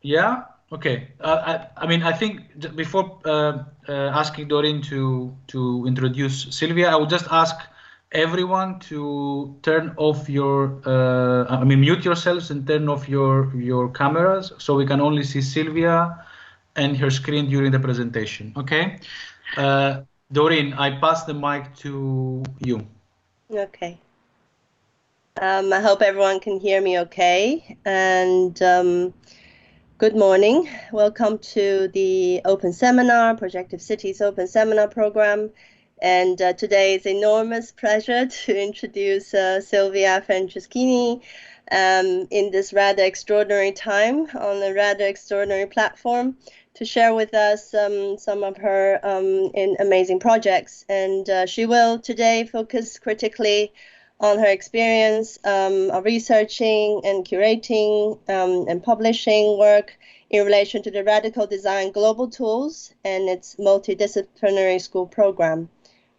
Yeah. Okay. I mean, I think before asking Doreen to introduce Silvia, I would just ask everyone to turn off your, I mean, mute yourselves and turn off your cameras so we can only see Silvia and her screen during the presentation. Okay. Doreen, I pass the mic to you. Okay. I hope everyone can hear me okay. And good morning. Welcome to the Open Seminar, Projective Cities Open Seminar Program. And today it's an enormous pleasure to introduce Silvia Franceschini in this rather extraordinary time on a rather extraordinary platform to share with us some of her amazing projects. And she will today focus critically on her experience of researching and curating and publishing work in relation to the Radical Design Global Tools and its multidisciplinary school program,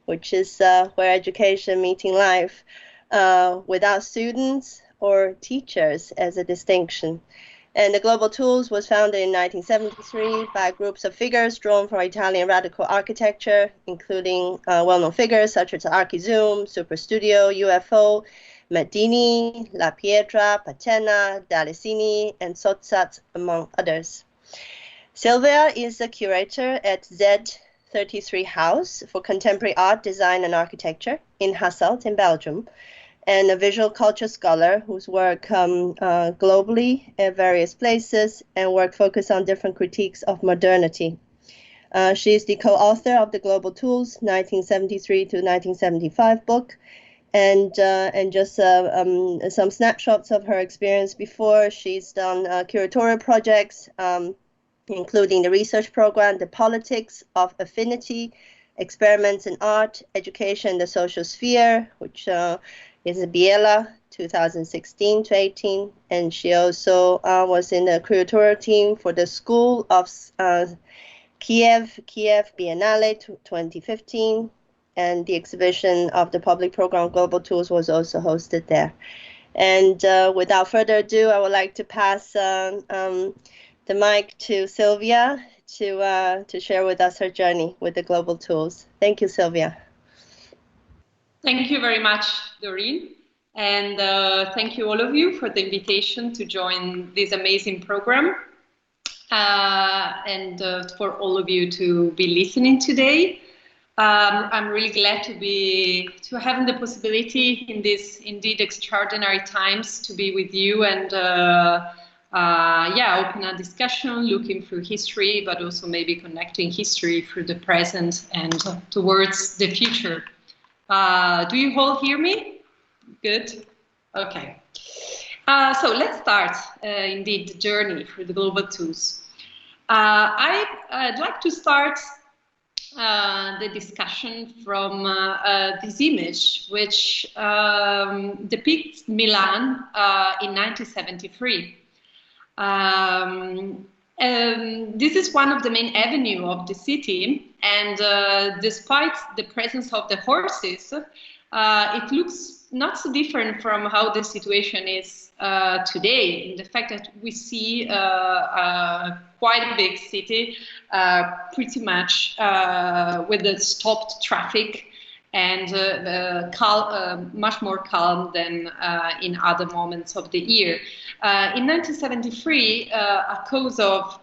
which is where education meeting life without students or teachers as a distinction. And the Global Tools was founded in 1973 by groups of figures drawn from Italian radical architecture, including well-known figures such as Archizoom, Superstudio, UFO, Mendini, La Pietra, Pettena, Dalisi, and Sottsass, among others. Silvia is a curator at Z33 House for Contemporary Art, Design, and Architecture in Hasselt in Belgium, and a visual culture scholar whose work globally at various places and work focused on different critiques of modernity. She is the co-author of the Global Tools 1973 to 1975 book, and just some snapshots of her experience before. She's done curatorial projects, including the research program, The Politics of Affinity, Experiments in Art, Education in the Social Sphere, which is Biella 2016 to 18, and she also was in the curatorial team for the School of Kiev Biennale 2015, and the exhibition of the public program Global Tools was also hosted there. And without further ado, I would like to pass the mic to Silvia to share with us her journey with the Global Tools. Thank you, Silvia. Thank you very much, Doreen. And thank you all of you for the invitation to join this amazing program. And for all of you to be listening today. I'm really glad to having the possibility in these indeed extraordinary times to be with you and open a discussion, looking through history, but also maybe connecting history through the present and towards the future. Do you all hear me? Good. Okay. So let's start, indeed, the journey through the Global Tools. I'd like to start the discussion from this image, which depicts Milan in 1973. This is one of the main avenues of the city, and despite the presence of the horses, it looks not so different from how the situation is today, in the fact that we see quite a big city, pretty much with the stopped traffic and much more calm than in other moments of the year. In 1973, a cause of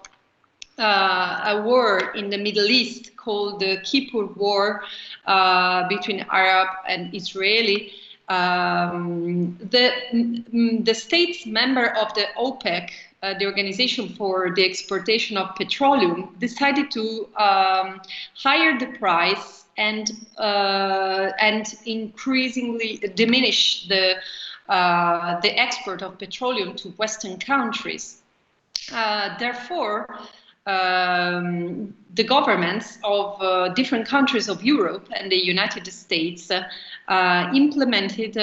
a war in the Middle East called the Kippur War between Arab and Israeli, the states member of the OPEC, the Organization for the Exportation of Petroleum, decided to higher the price and increasingly diminish the export of petroleum to Western countries. Therefore, the governments of different countries of Europe and the United States implemented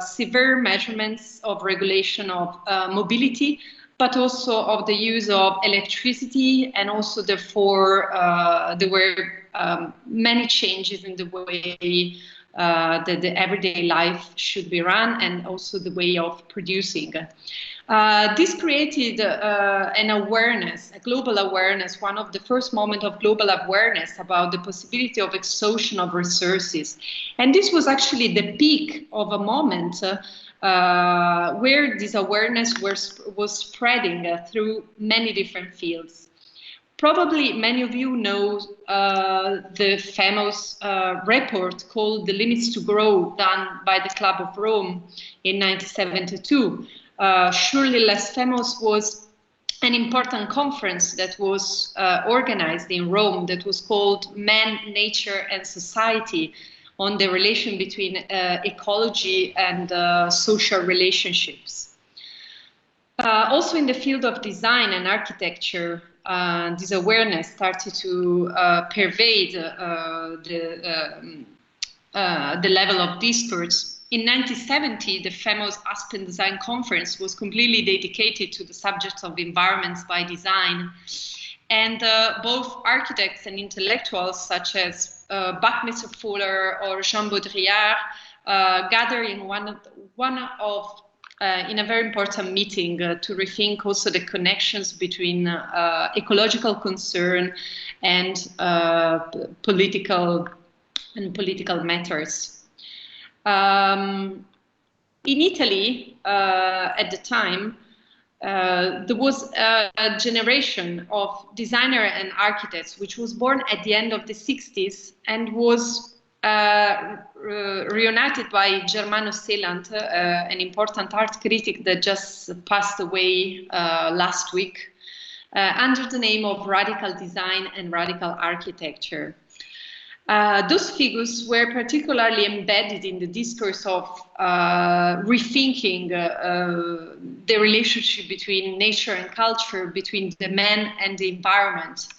severe measurements of regulation of mobility, but also of the use of electricity, and also therefore there were many changes in the way that the everyday life should be run, and also the way of producing. This created an awareness, a global awareness, one of the first moments of global awareness about the possibility of exhaustion of resources. And this was actually the peak of a moment where this awareness was spreading through many different fields. Probably many of you know the famous report called The Limits to Grow, done by the Club of Rome in 1972. Surely less famous was an important conference that was organized in Rome that was called Man, Nature and Society, on the relation between ecology and social relationships. Also in the field of design and architecture, this awareness started to pervade the level of discourse. In 1970, the famous Aspen Design Conference was completely dedicated to the subject of environments by design. And both architects and intellectuals such as Buckminster Fuller or Jean Baudrillard gathered in in a very important meeting to rethink also the connections between ecological concern and political matters. In Italy, at the time, there was a generation of designers and architects which was born at the end of the 60s and was reunited by Germano Seeland, an important art critic that just passed away last week, under the name of radical design and radical architecture. Those figures were particularly embedded in the discourse of rethinking the relationship between nature and culture, between the man and the environment,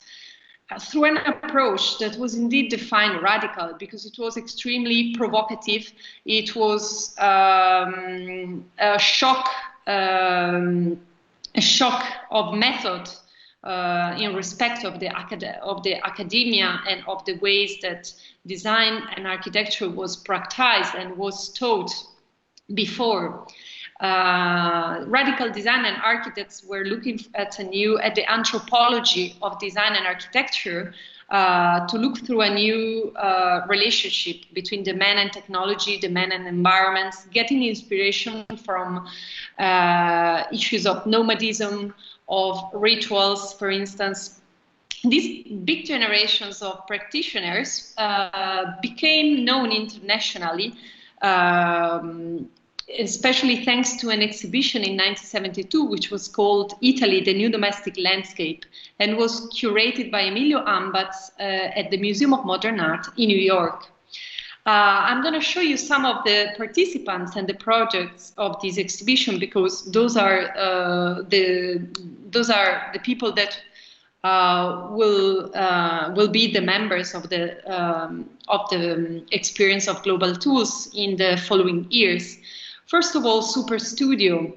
through an approach that was indeed defined radical because it was extremely provocative. It was a shock of method in respect of the academia and of the ways that design and architecture was practiced and was taught before. Radical design and architects were looking at the anthropology of design and architecture to look through a new relationship between the man and technology, the man and environments, getting inspiration from issues of nomadism, of rituals, for instance. These big generations of practitioners became known internationally, especially thanks to an exhibition in 1972, which was called Italy, the New Domestic Landscape, and was curated by Emilio Ambatz at the Museum of Modern Art in New York. I'm going to show you some of the participants and the projects of this exhibition because those are the people that will be the members of the experience of global tools in the following years. First of all, Superstudio,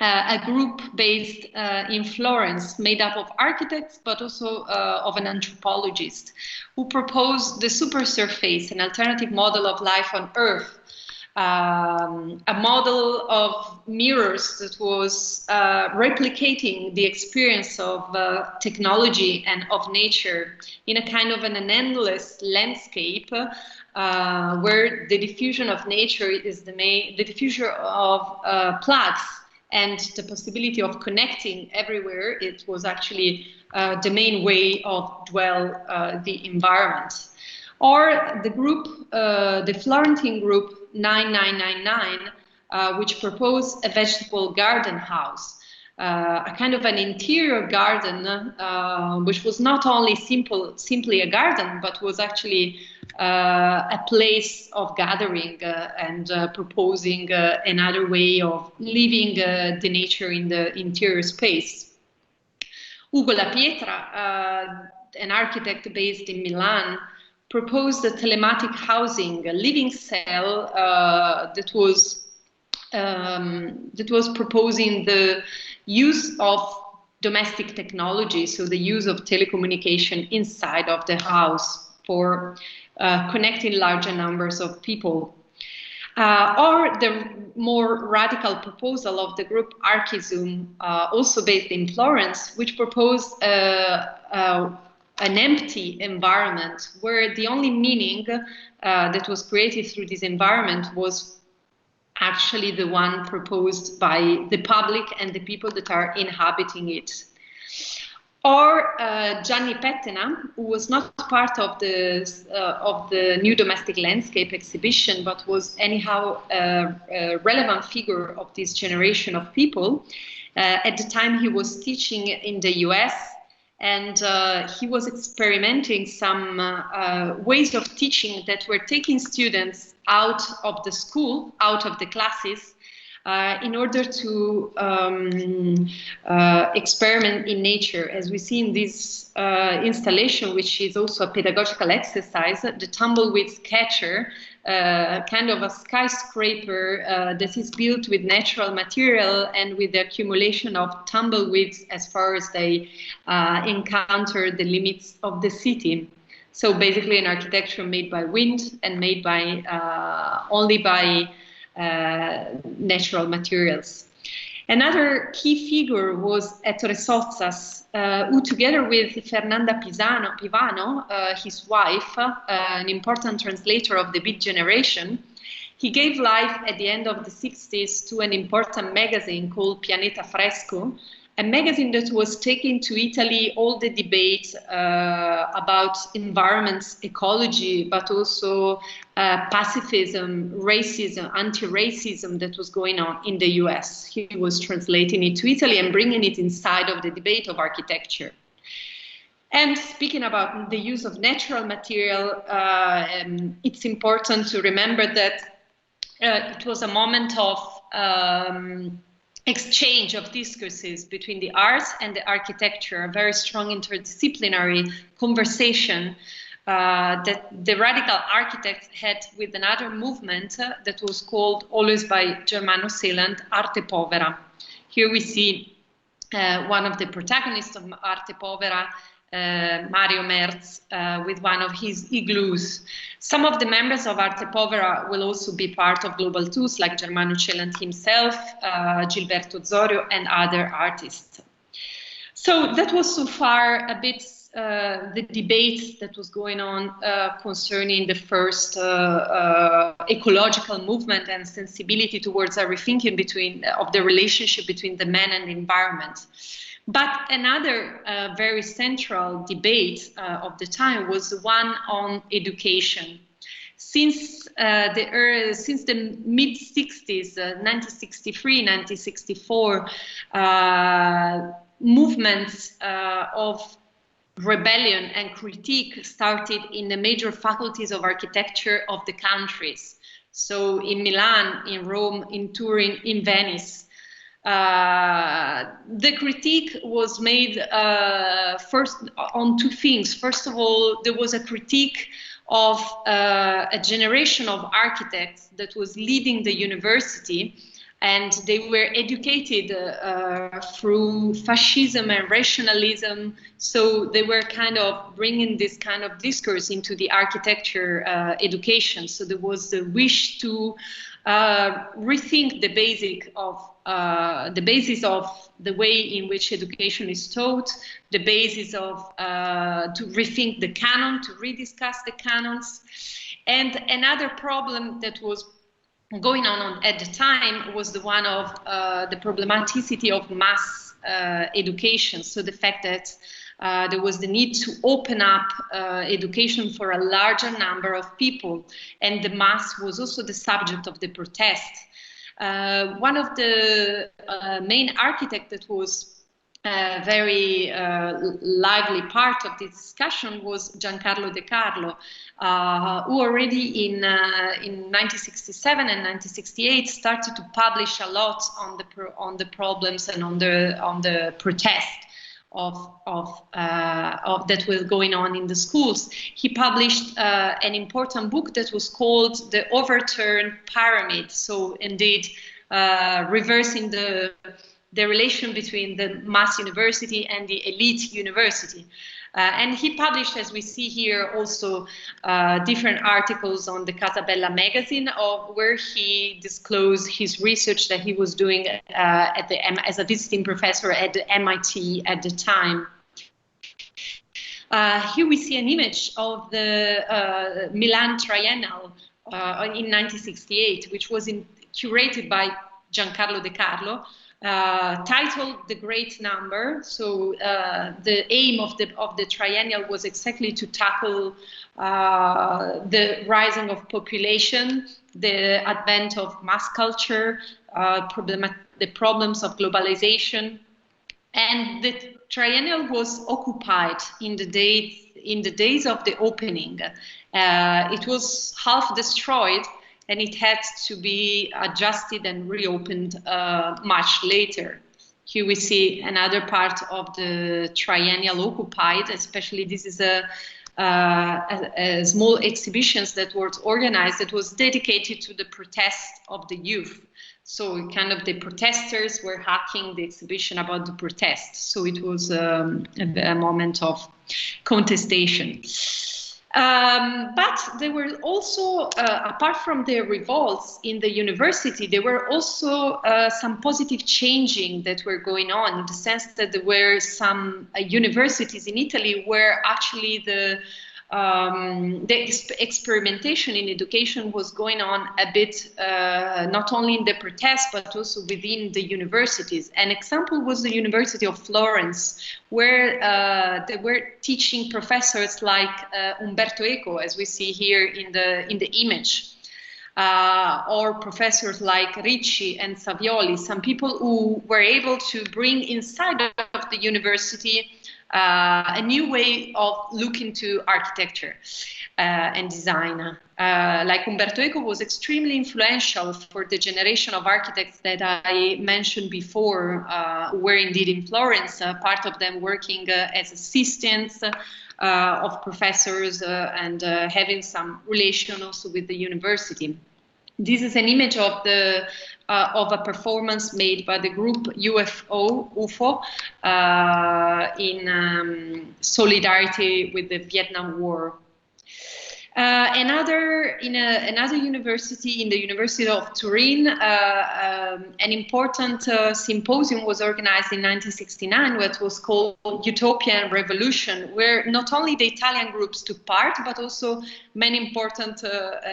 a group based in Florence, made up of architects, but also of an anthropologist, who proposed the supersurface, an alternative model of life on Earth, a model of mirrors that was replicating the experience of technology and of nature in a kind of an endless landscape where the diffusion of nature is the diffusion of plugs and the possibility of connecting everywhere. It was actually the main way of dwell the environment. Or the group, the Florentine group 9999, which proposed a vegetable garden house, a kind of an interior garden, which was not only simply a garden, but was actually a place of gathering and proposing another way of living the nature in the interior space. Ugo La Pietra, an architect based in Milan, proposed a telematic housing, a living cell that was proposing the use of domestic technology, so the use of telecommunication inside of the house for connecting larger numbers of people. or the more radical proposal of the group Archizoom, also based in Florence, which proposed an empty environment where the only meaning that was created through this environment was actually the one proposed by the public and the people that are inhabiting it. Or Gianni Pettena, who was not part of the New Domestic Landscape exhibition, but was anyhow a relevant figure of this generation of people. At the time he was teaching in the US, and he was experimenting some ways of teaching that were taking students out of the school, out of the classes, in order to experiment in nature. As we see in this installation, which is also a pedagogical exercise, the tumbleweed catcher, kind of a skyscraper that is built with natural material and with the accumulation of tumbleweeds as far as they encounter the limits of the city. So basically an architecture made by wind and made by only by natural materials. Another key figure was Ettore Sottsass, who together with Fernanda Pivano, his wife, an important translator of the Beat generation, he gave life at the end of the 60s to an important magazine called Pianeta Fresco, a magazine that was taking to Italy all the debate about environments, ecology, but also pacifism, racism, anti-racism that was going on in the US. He was translating it to Italy and bringing it inside of the debate of architecture. And speaking about the use of natural material, it's important to remember that it was a moment of exchange of discourses between the arts and the architecture, a very strong interdisciplinary conversation that the radical architects had with another movement that was called, always by Germano Seeland, Arte Povera. Here we see one of the protagonists of Arte Povera, Mario Merz, with one of his igloos. Some of the members of Arte Povera will also be part of Global Tools, like Germano Celant himself, Gilberto Zorio, and other artists. So that was so far a bit the debate that was going on concerning the first ecological movement and sensibility towards a rethinking of the relationship between the man and the environment. But another very central debate of the time was the one on education. Since the mid-60s, 1963, 1964, movements of rebellion and critique started in the major faculties of architecture of the countries. So in Milan, in Rome, in Turin, in Venice. The critique was made first on two things. First of all, there was a critique of a generation of architects that was leading the university, and they were educated through fascism and rationalism. So they were kind of bringing this kind of discourse into the architecture education. So there was the wish to rethink the basis of the way in which education is taught, the basis of to rethink the canon, to rediscuss the canons. And another problem that was going on at the time was the one of the problematicity of mass education. So the fact that there was the need to open up education for a larger number of people, and the mass was also the subject of the protest. One of the main architects that was very lively part of this discussion was Giancarlo De Carlo, who already in 1967 and 1968 started to publish a lot on the problems and on the protest of that was going on in the schools. He published an important book that was called The Overturned Pyramid. So indeed, reversing the the relation between the mass university and the elite university. And he published, as we see here, also different articles on the Casabella magazine, where he disclosed his research that he was doing as a visiting professor at the MIT at the time. Here we see an image of the Milan Triennale in 1968, which was curated by Giancarlo De Carlo, titled The Great Number. So the aim of the triennial was exactly to tackle the rising of population, the advent of mass culture, the problems of globalization. And the triennial was occupied in the days of the opening. It was half destroyed, and it had to be adjusted and reopened much later. Here we see another part of the triennial occupied, especially this is a small exhibitions that was organized that was dedicated to the protest of the youth. So kind of the protesters were hacking the exhibition about the protest. So it was a moment of contestation. But there were also, apart from the revolts in the university, there were also some positive changing that were going on, in the sense that there were some universities in Italy where actually the experimentation in education was going on a bit, not only in the protest, but also within the universities. An example was the University of Florence, where they were teaching professors like Umberto Eco, as we see here in the image, or professors like Ricci and Savioli, some people who were able to bring inside of the university a new way of looking to architecture and design. Like Umberto Eco was extremely influential for the generation of architects that I mentioned before, who were indeed in Florence, part of them working as assistants of professors and having some relation also with the university. This is an image of a performance made by the group UFO in solidarity with the Vietnam War. Another university, in the University of Turin, an important symposium was organized in 1969, what was called Utopian Revolution, where not only the Italian groups took part, but also many important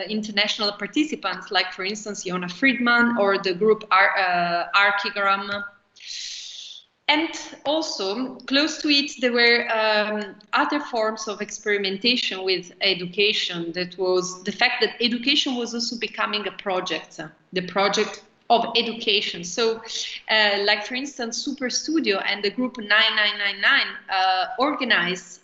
international participants, like, for instance, Iona Friedman or the group Archizoom. And also, close to it, there were other forms of experimentation with education. That was the fact that education was also becoming a project, the project of education. So, like, for instance, Superstudio and the group 9999 organized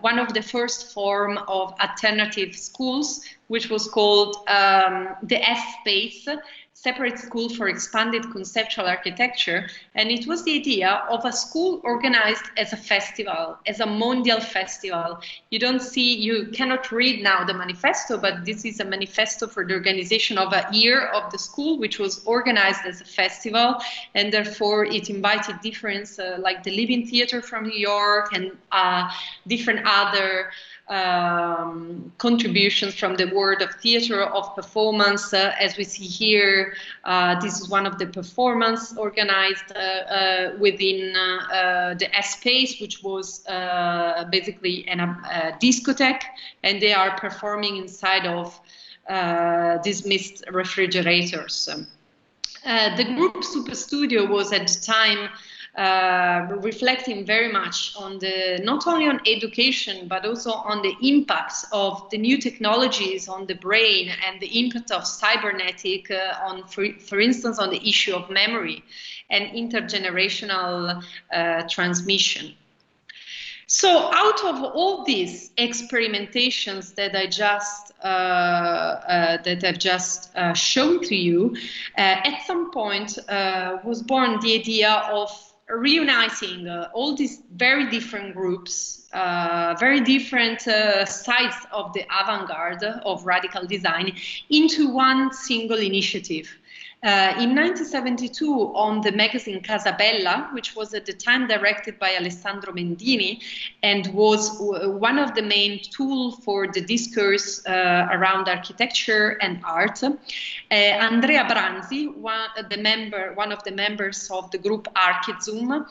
one of the first form of alternative schools, which was called the S-Space, separate school for expanded conceptual architecture. And it was the idea of a school organized as a festival, as a mondial festival. You cannot read now the manifesto, but this is a manifesto for the organization of a year of the school, which was organized as a festival. And therefore it invited different, like the Living Theater from New York and different other contributions from the world of theater, of performance. As we see here, this is one of the performances organized within the S-Space, which was basically a discotheque, and they are performing inside of dismissed refrigerators. The group Superstudio was at the time reflecting very much on not only on education, but also on the impacts of the new technologies on the brain and the impact of cybernetic on, for instance, on the issue of memory and intergenerational transmission. So out of all these experimentations that I've just shown to you, at some point was born the idea of reuniting all these very different groups, very different sides of the avant-garde of radical design into one single initiative. In 1972, on the magazine Casabella, which was at the time directed by Alessandro Mendini and was one of the main tools for the discourse around architecture and art, Andrea Branzi, one of the members of the group Archizoom,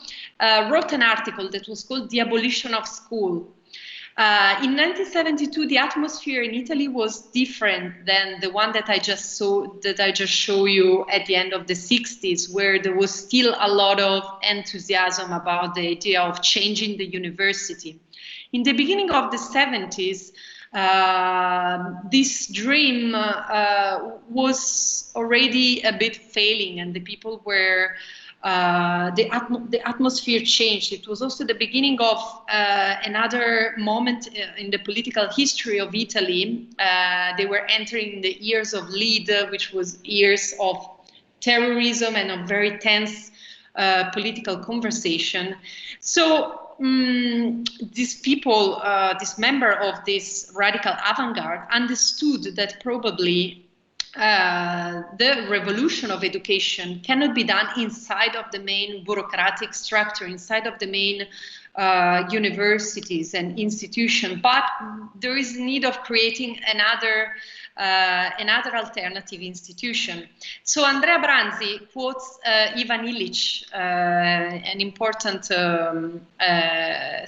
wrote an article that was called "The Abolition of School." In 1972, the atmosphere in Italy was different than the one that I just show you at the end of the 60s, where there was still a lot of enthusiasm about the idea of changing the university. In the beginning of the 70s, this dream was already a bit failing, and the people were the atmosphere changed. It was also the beginning of another moment in the political history of Italy. They were entering the years of lead, which was years of terrorism and a very tense political conversation. So these people, this member of this radical avant-garde, understood that probably the revolution of education cannot be done inside of the main bureaucratic structure, inside of the main universities and institutions, but there is a need of creating another alternative institution. So Andrea Branzi quotes Ivan Illich, an important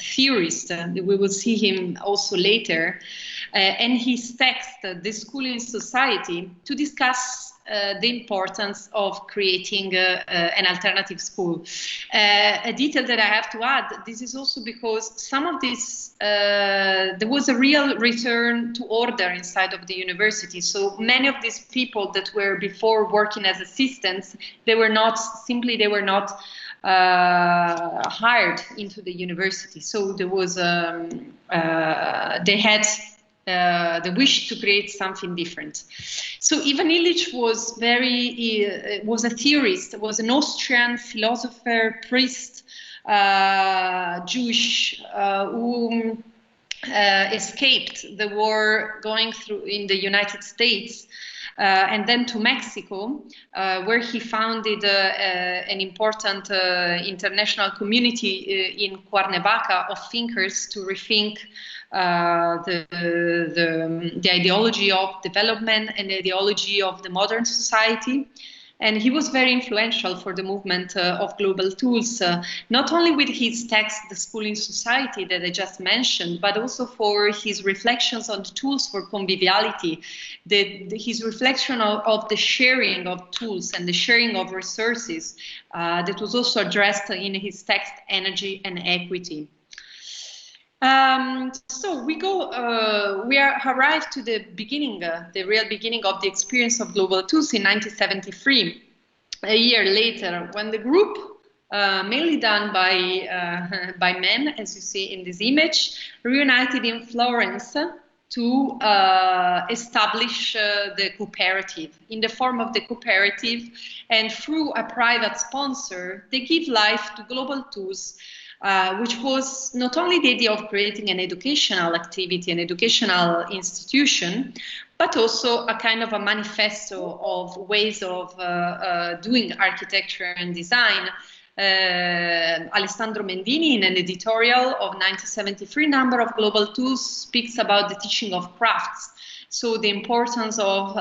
theorist. We will see him also later. And his text, The School in Society, to discuss the importance of creating an alternative school. A detail that I have to add, this is also because some of this, there was a real return to order inside of the university. So many of these people that were before working as assistants, they were not hired into the university. So there was, they had the wish to create something different. So Ivan Illich was was a theorist, was an Austrian philosopher, priest, Jewish, who escaped the war going through in the United States and then to Mexico, where he founded an important international community in Cuernavaca of thinkers to rethink the ideology of development and the ideology of the modern society. And he was very influential for the movement of global tools, not only with his text, The School in Society, that I just mentioned, but also for his reflections on the tools for conviviality, his reflection of the sharing of tools and the sharing of resources that was also addressed in his text, Energy and Equity. So we arrived to the beginning, the real beginning of the experience of global tools in 1973, a year later, when the group, mainly done by men, as you see in this image, reunited in Florence to establish the cooperative. In the form of the cooperative and through a private sponsor, they give life to global tools, which was not only the idea of creating an educational activity, an educational institution, but also a kind of a manifesto of ways of doing architecture and design. Alessandro Mendini, in an editorial of 1973 number of Global Tools, speaks about the teaching of crafts. So the importance of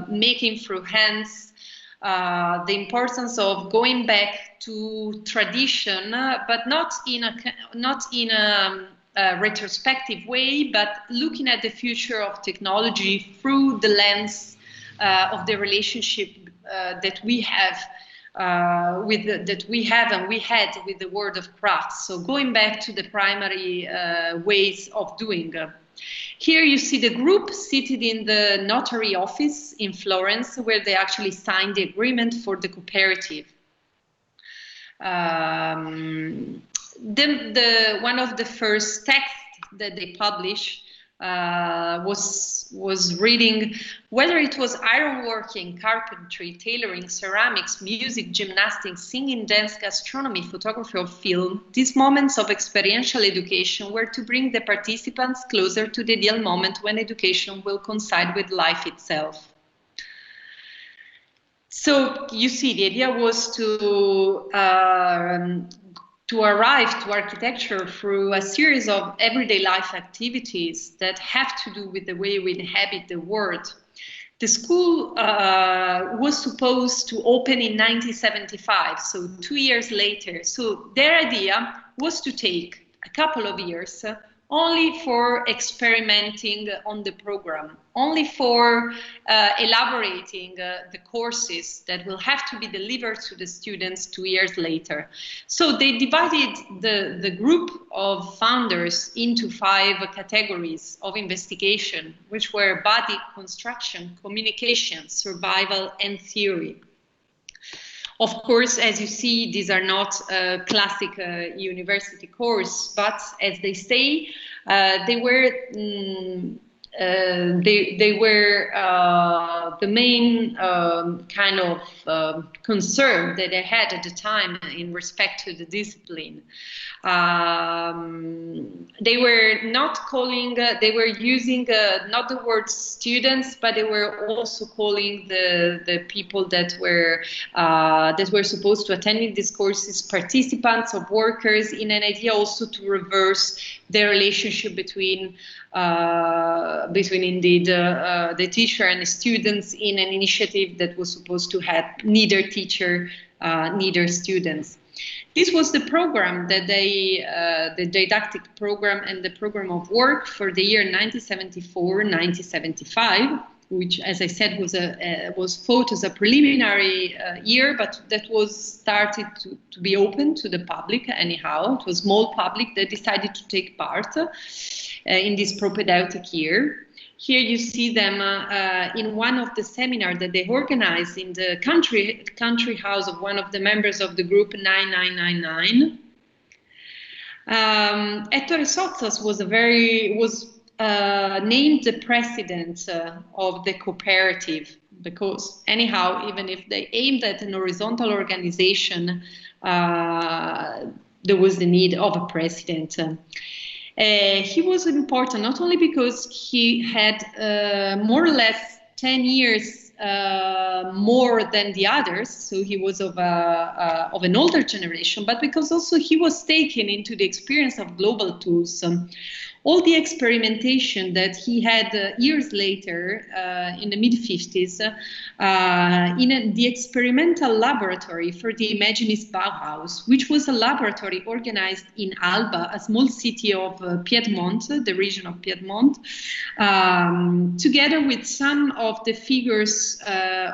making through hands, the importance of going back to tradition, but not in a retrospective way, but looking at the future of technology through the lens of the relationship that we have and we had with the world of crafts. So going back to the primary ways of doing. Here you see the group seated in the notary office in Florence, where they actually signed the agreement for the cooperative. One of the first texts that they published was reading whether it was ironworking, carpentry, tailoring, ceramics, music, gymnastics, singing, dance, gastronomy, photography, or film. These moments of experiential education were to bring the participants closer to the ideal moment when education will coincide with life itself. So you see, the idea was to arrive to architecture through a series of everyday life activities that have to do with the way we inhabit the world. The school was supposed to open in 1975, so 2 years later. So their idea was to take a couple of years only for experimenting on the program, only for elaborating the courses that will have to be delivered to the students 2 years later. So they divided the group of founders into 5 categories of investigation, which were body, construction, communication, survival, and theory. Of course, as you see, these are not classic university course, but as they say, they were the main kind of concern that they had at the time in respect to the discipline. They were not calling, they were using not the word students, but they were also calling the people that were supposed to attend these courses participants or workers, in an idea also to reverse the relationship between indeed the teacher and the students in an initiative that was supposed to have neither teacher, neither students. This was the program that the didactic program and the program of work for the year 1974-1975, which, as I said, was thought as a preliminary year, but that was started to be open to the public anyhow. It was small public that decided to take part in this propedeutic year. Here you see them in one of the seminars that they organized in the country house of one of the members of the group 9999. Ettore Sottsass was named the president of the cooperative, because anyhow, even if they aimed at an horizontal organization, there was the need of a president. He was important not only because he had more or less 10 years more than the others, so he was of an older generation, but because also he was taken into the experience of global tools. All the experimentation that he had years later, in the mid-50s, in the experimental laboratory for the Imaginist Bauhaus, which was a laboratory organized in Alba, a small city of Piedmont, the region of Piedmont, together with some of the figures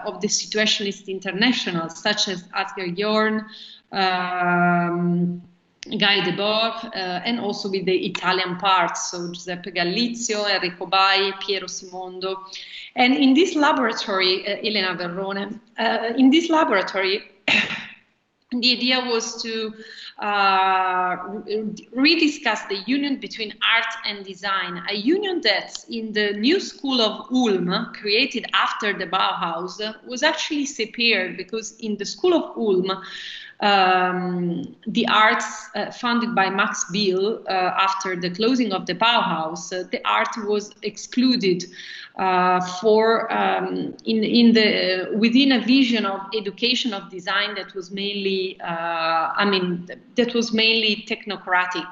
of the Situationist International, such as Asger Jorn, Guy Debord, and also with the Italian parts, so Giuseppe Gallizio, Enrico Bai, Piero Simondo. And in this laboratory, Elena Verrone, in this laboratory, the idea was to rediscuss the union between art and design, a union that in the new school of Ulm, created after the Bauhaus, was actually separated, because in the school of Ulm, the arts founded by Max Biel after the closing of the Bauhaus, the art was excluded within a vision of education of design that was mainly, technocratic.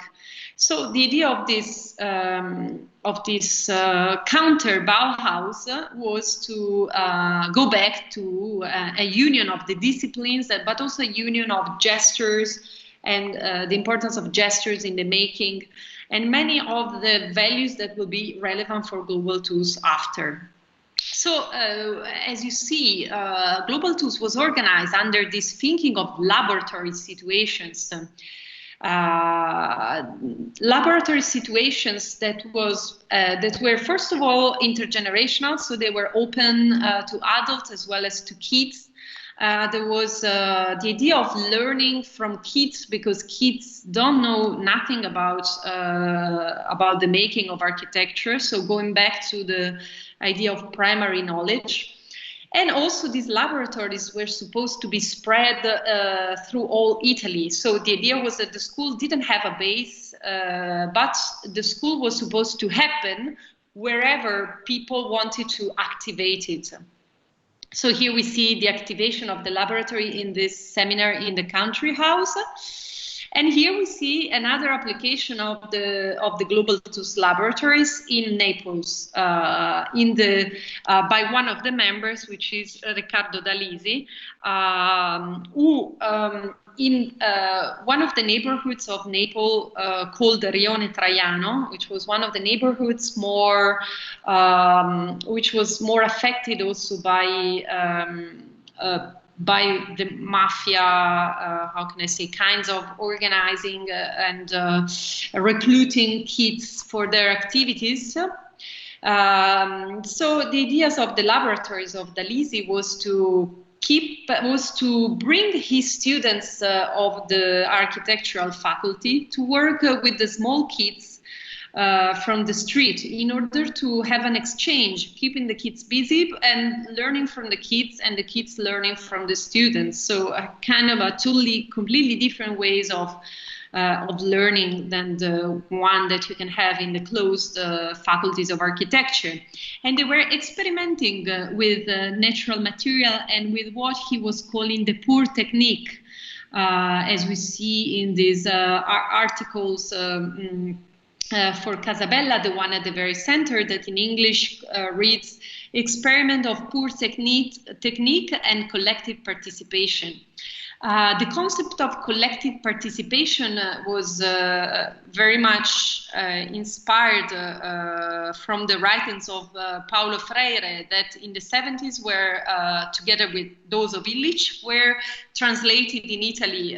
So the idea of this counter Bauhaus was to go back to a union of the disciplines, but also a union of gestures and the importance of gestures in the making, and many of the values that will be relevant for global tools after. So, as you see, Global Tools was organized under this thinking of laboratory situations. Laboratory situations that were first of all intergenerational, so they were open to adults as well as to kids. There was the idea of learning from kids, because kids don't know nothing about the making of architecture. So going back to the idea of primary knowledge. And also these laboratories were supposed to be spread through all Italy. So the idea was that the school didn't have a base, but the school was supposed to happen wherever people wanted to activate it. So here we see the activation of the laboratory in this seminar in the country house. And here we see another application of the Global Tools laboratories in Naples, by one of the members, which is Riccardo Dalisi, who in one of the neighborhoods of Naples called Rione Traiano, which was one of the neighborhoods which was more affected also by the mafia, how can I say, kinds of organizing and recruiting kids for their activities. So the ideas of the laboratories of Dalisi was to bring his students of the architectural faculty to work with the small kids from the street in order to have an exchange, keeping the kids busy and learning from the kids and the kids learning from the students. So kind of a completely different ways of learning than the one that you can have in the closed faculties of architecture. And they were experimenting with natural material and with what he was calling the poor technique, as we see in these articles for Casabella, the one at the very center that in English reads Experiment of Poor Technique and Collective Participation. The concept of collective participation was very much inspired from the writings of Paulo Freire that in the 70s were, together with those of Illich, were translated in Italy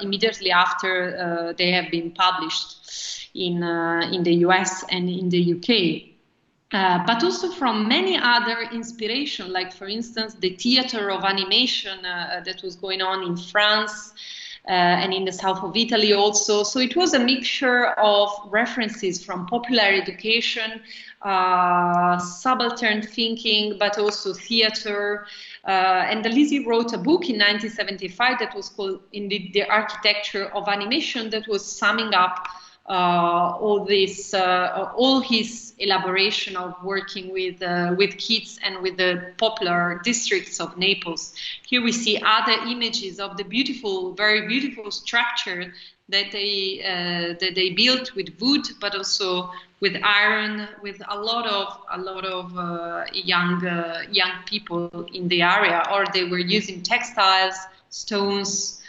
immediately after they have been published in the US and in the UK. But also from many other inspiration, like for instance, the theater of animation that was going on in France and in the south of Italy also. So it was a mixture of references from popular education, subaltern thinking, but also theater. And Dalisi wrote a book in 1975 that was called indeed The Architecture of Animation, that was summing up all his elaboration of working with kids and with the popular districts of Naples. Here we see other images of the beautiful, very beautiful structure that they built with wood, but also with iron, with a lot of young people in the area, or they were using textiles, stones,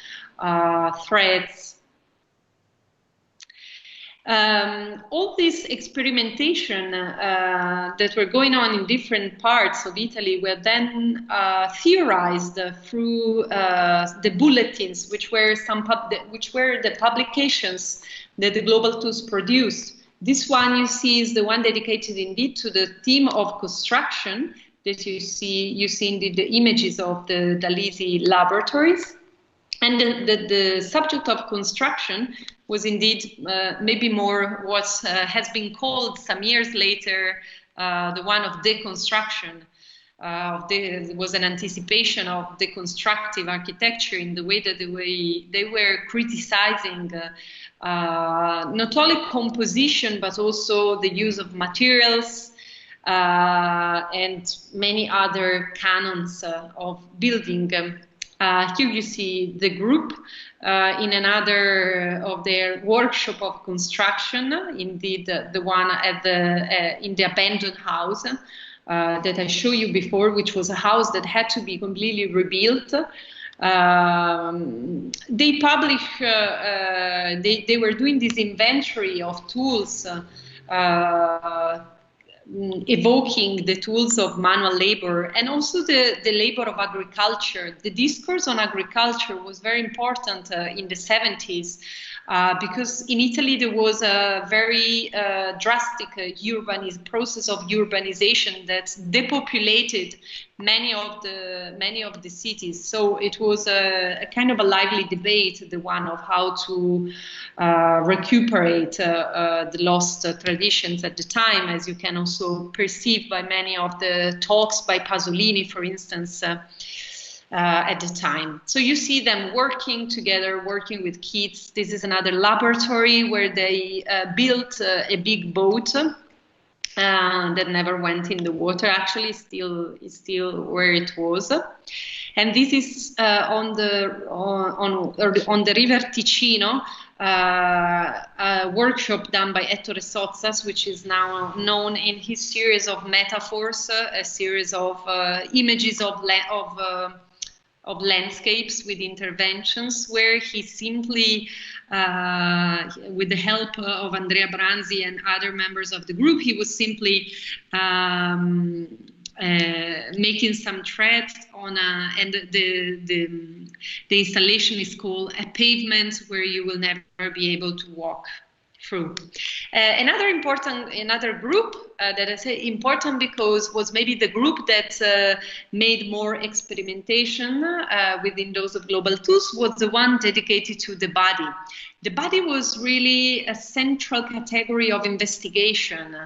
threads. All this experimentation that were going on in different parts of Italy were then theorized through the bulletins, which were the publications that the Global Tools produced. This one you see is the one dedicated indeed to the theme of construction that you see indeed the images of the Dalisi laboratories. And the subject of construction was indeed maybe more what has been called some years later the one of deconstruction. There was an anticipation of deconstructive architecture in the way that they were criticizing not only composition but also the use of materials and many other canons of building. Here you see the group in another of their workshop of construction, indeed the one at in the abandoned house that I showed you before, which was a house that had to be completely rebuilt. They publish, they were doing this inventory of tools, evoking the tools of manual labor and also the labor of agriculture. The discourse on agriculture was very important in the 70s because in Italy there was a very drastic process of urbanization that depopulated many of the cities. So it was a kind of a lively debate, the one of how to recuperate the lost traditions at the time, as you can also perceive by many of the talks by Pasolini, for instance, at the time. So you see them working together, working with kids. This is another laboratory where they built a big boat that never went in the water. Actually, is still where it was. And this is on the River Ticino, a workshop done by Ettore Sottsass, which is now known in his series of metaphors, a series of images of landscapes with interventions, where he simply, with the help of Andrea Branzi and other members of the group, he was simply making some threads on and the installation is called A Pavement Where You Will Never Be Able to Walk Through. Another group that I say important because was maybe the group that made more experimentation within those of Global Tools was the one dedicated to the body. The body was really a central category of investigation.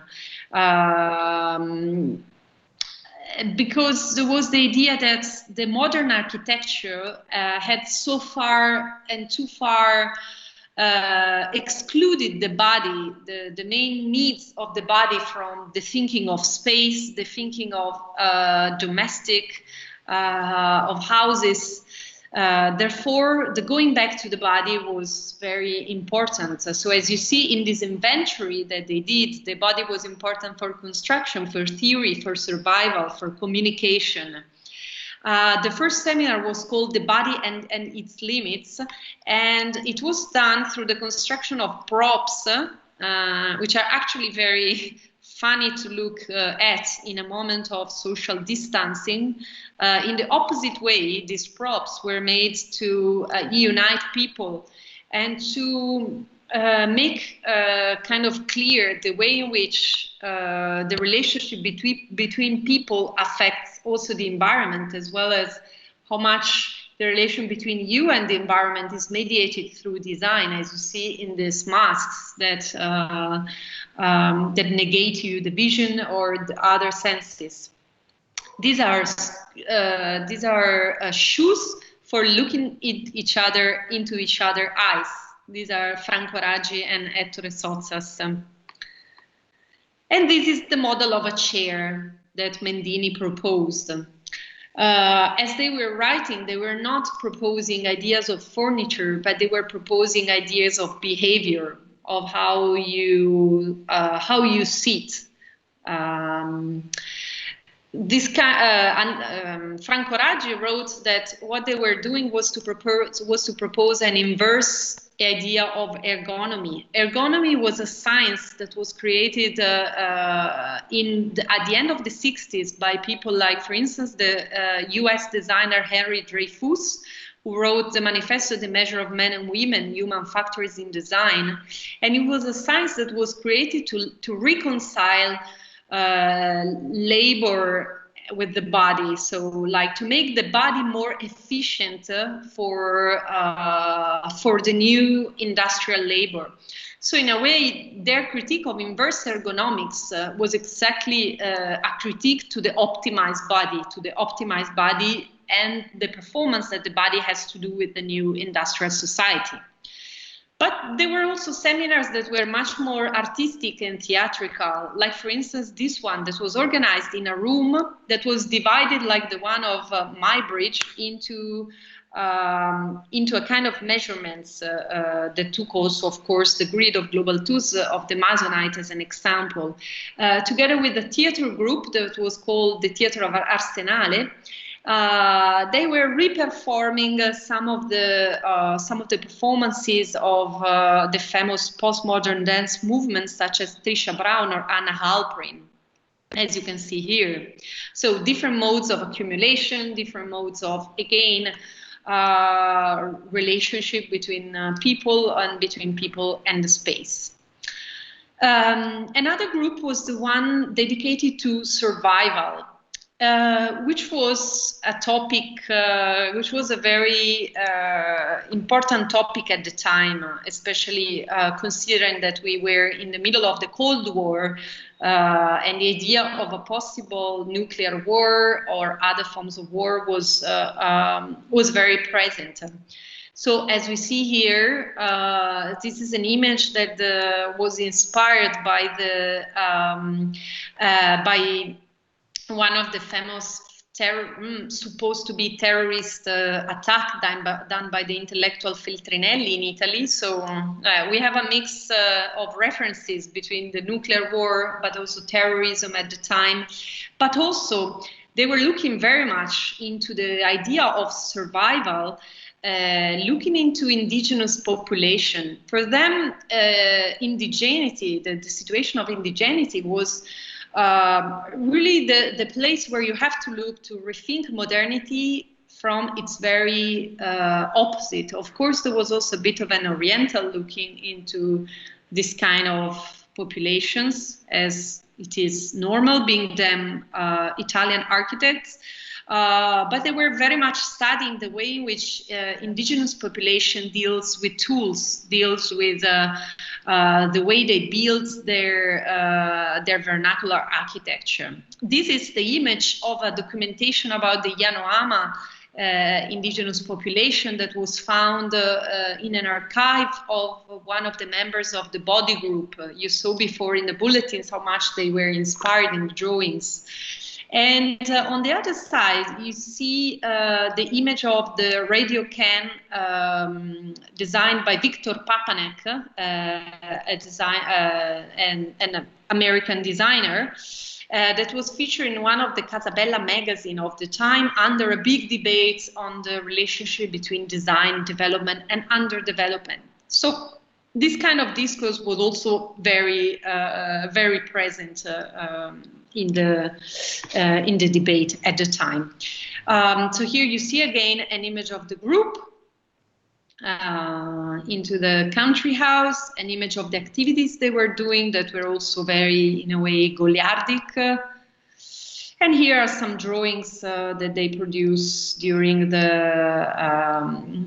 Because there was the idea that the modern architecture had so far and too far excluded the body, the main needs of the body from the thinking of space, the thinking of domestic, of houses. Therefore, the going back to the body was very important. So as you see in this inventory that they did, the body was important for construction, for theory, for survival, for communication. The first seminar was called The Body and Its Limits, and it was done through the construction of props, which are actually very funny to look at in a moment of social distancing. In the opposite way, these props were made to unite people and to make kind of clear the way in which the relationship between people affects also the environment, as well as how much the relation between you and the environment is mediated through design, as you see in these masks that that negate you the vision or the other senses. These are shoes for looking at each other into each other's eyes. These are Franco and Ettore Sottsass. And this is the model of a chair that Mendini proposed. As they were writing, they were not proposing ideas of furniture, but they were proposing ideas of behavior, of how you sit. Franco Raggi wrote that what they were doing was to propose an inverse idea of ergonomy. Ergonomy was a science that was created at the end of the 60s by people like, for instance, the US designer Henry Dreyfus, who wrote the Manifesto, The Measure of Men and Women, Human Factors in Design. And it was a science that was created to reconcile labor with the body, so like to make the body more efficient for the new industrial labor. So in a way, their critique of inverse ergonomics was exactly a critique to the optimized body, and the performance that the body has to do with the new industrial society. But there were also seminars that were much more artistic and theatrical, like, for instance, this one that was organized in a room that was divided like the one of my bridge into a kind of measurements that took also, of course, the grid of Global Tools of the Masonite as an example, together with a theater group that was called the Theater of Arsenale. They were reperforming some of the performances of the famous postmodern dance movements, such as Trisha Brown or Anna Halprin, as you can see here. So different modes of accumulation, different modes of, again, relationship between people and between people and the space. Another group was the one dedicated to survival. Which was a topic, which was a very important topic at the time, especially considering that we were in the middle of the Cold War, and the idea of a possible nuclear war or other forms of war was very present. So as we see here, this is an image that was inspired by by one of the famous supposed to be terrorist attack done by the intellectual Feltrinelli in Italy. So we have a mix of references between the nuclear war, but also terrorism at the time. But also they were looking very much into the idea of survival, looking into indigenous population. For them, indigeneity, the situation of indigeneity was really the place where you have to look to rethink modernity from its very opposite. Of course, there was also a bit of an Oriental looking into this kind of populations, as it is normal, being them Italian architects. But they were very much studying the way in which indigenous population deals with tools, deals with the way they build their vernacular architecture. This is the image of a documentation about the Yanomama indigenous population that was found in an archive of one of the members of the body group. You saw before in the bulletins how much they were inspired in the drawings. And on the other side, you see the image of the radio can designed by Victor Papanek, an American designer, that was featured in one of the Casabella magazine of the time under a big debate on the relationship between design, development, and underdevelopment. So this kind of discourse was also very, very present in the debate at the time. So here you see again an image of the group into the country house, an image of the activities they were doing that were also very, in a way, Goliardic. And here are some drawings that they produced during a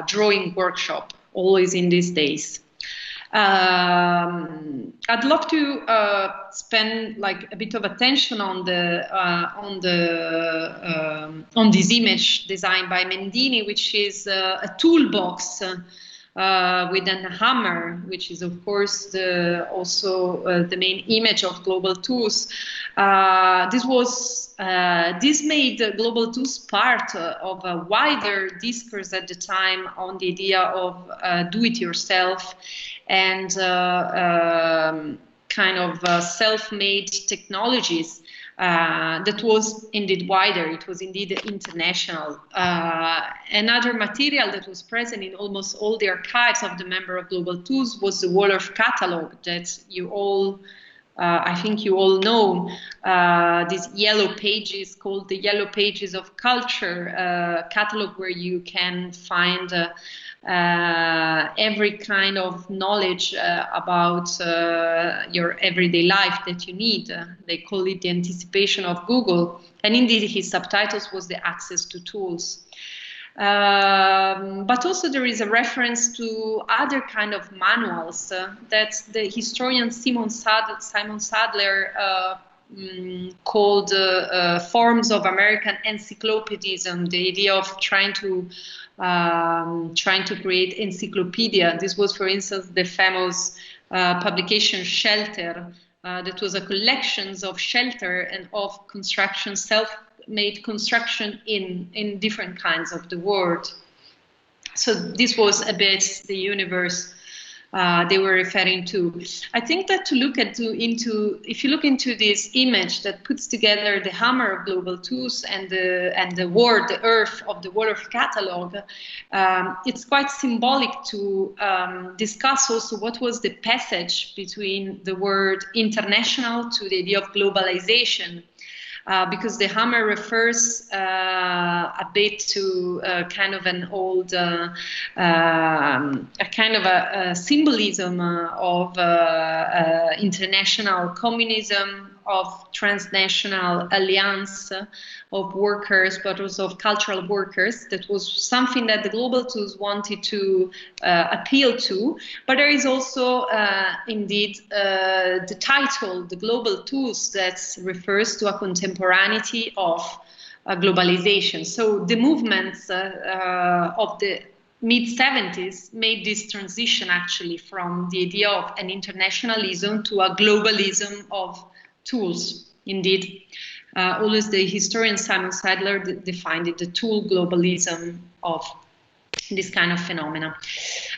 drawing workshop, always in these days. I'd love to spend like a bit of attention on this image designed by Mendini, which is a toolbox with a hammer, which is of course also the main image of Global Tools. This made Global Tools part of a wider discourse at the time on the idea of do-it-yourself and kind of self-made technologies that was indeed wider. It was indeed international. Another material that was present in almost all the archives of the member of Global Tools was the Wolof catalog that you all, I think you all know, these yellow pages called the Yellow Pages of Culture catalog, where you can find every kind of knowledge about your everyday life that you need. They call it the anticipation of Google. And indeed, his subtitles was the access to tools. But also there is a reference to other kind of manuals that the historian Simon Sadler called forms of American encyclopedism, the idea of trying to create encyclopedia. This was, for instance, the famous publication Shelter, that was a collection of shelter and of construction, self-made construction in different kinds of the world. So this was a bit the universe they were referring to. I think that if you look into this image that puts together the hammer of Global Tools and the word, the earth of the Wolof catalog, it's quite symbolic to discuss also what was the passage between the word international to the idea of globalization. Because the hammer refers a bit to kind of an old, a kind of a symbolism of international communism, of transnational alliance of workers, but also of cultural workers. That was something that the Global Tools wanted to appeal to. But there is also indeed the title, the Global Tools, that refers to a contemporaneity of globalization. So the movements of the mid-70s made this transition actually from the idea of an internationalism to a globalism of tools. Indeed, always the historian Simon Seidler defined it the tool globalism of this kind of phenomena.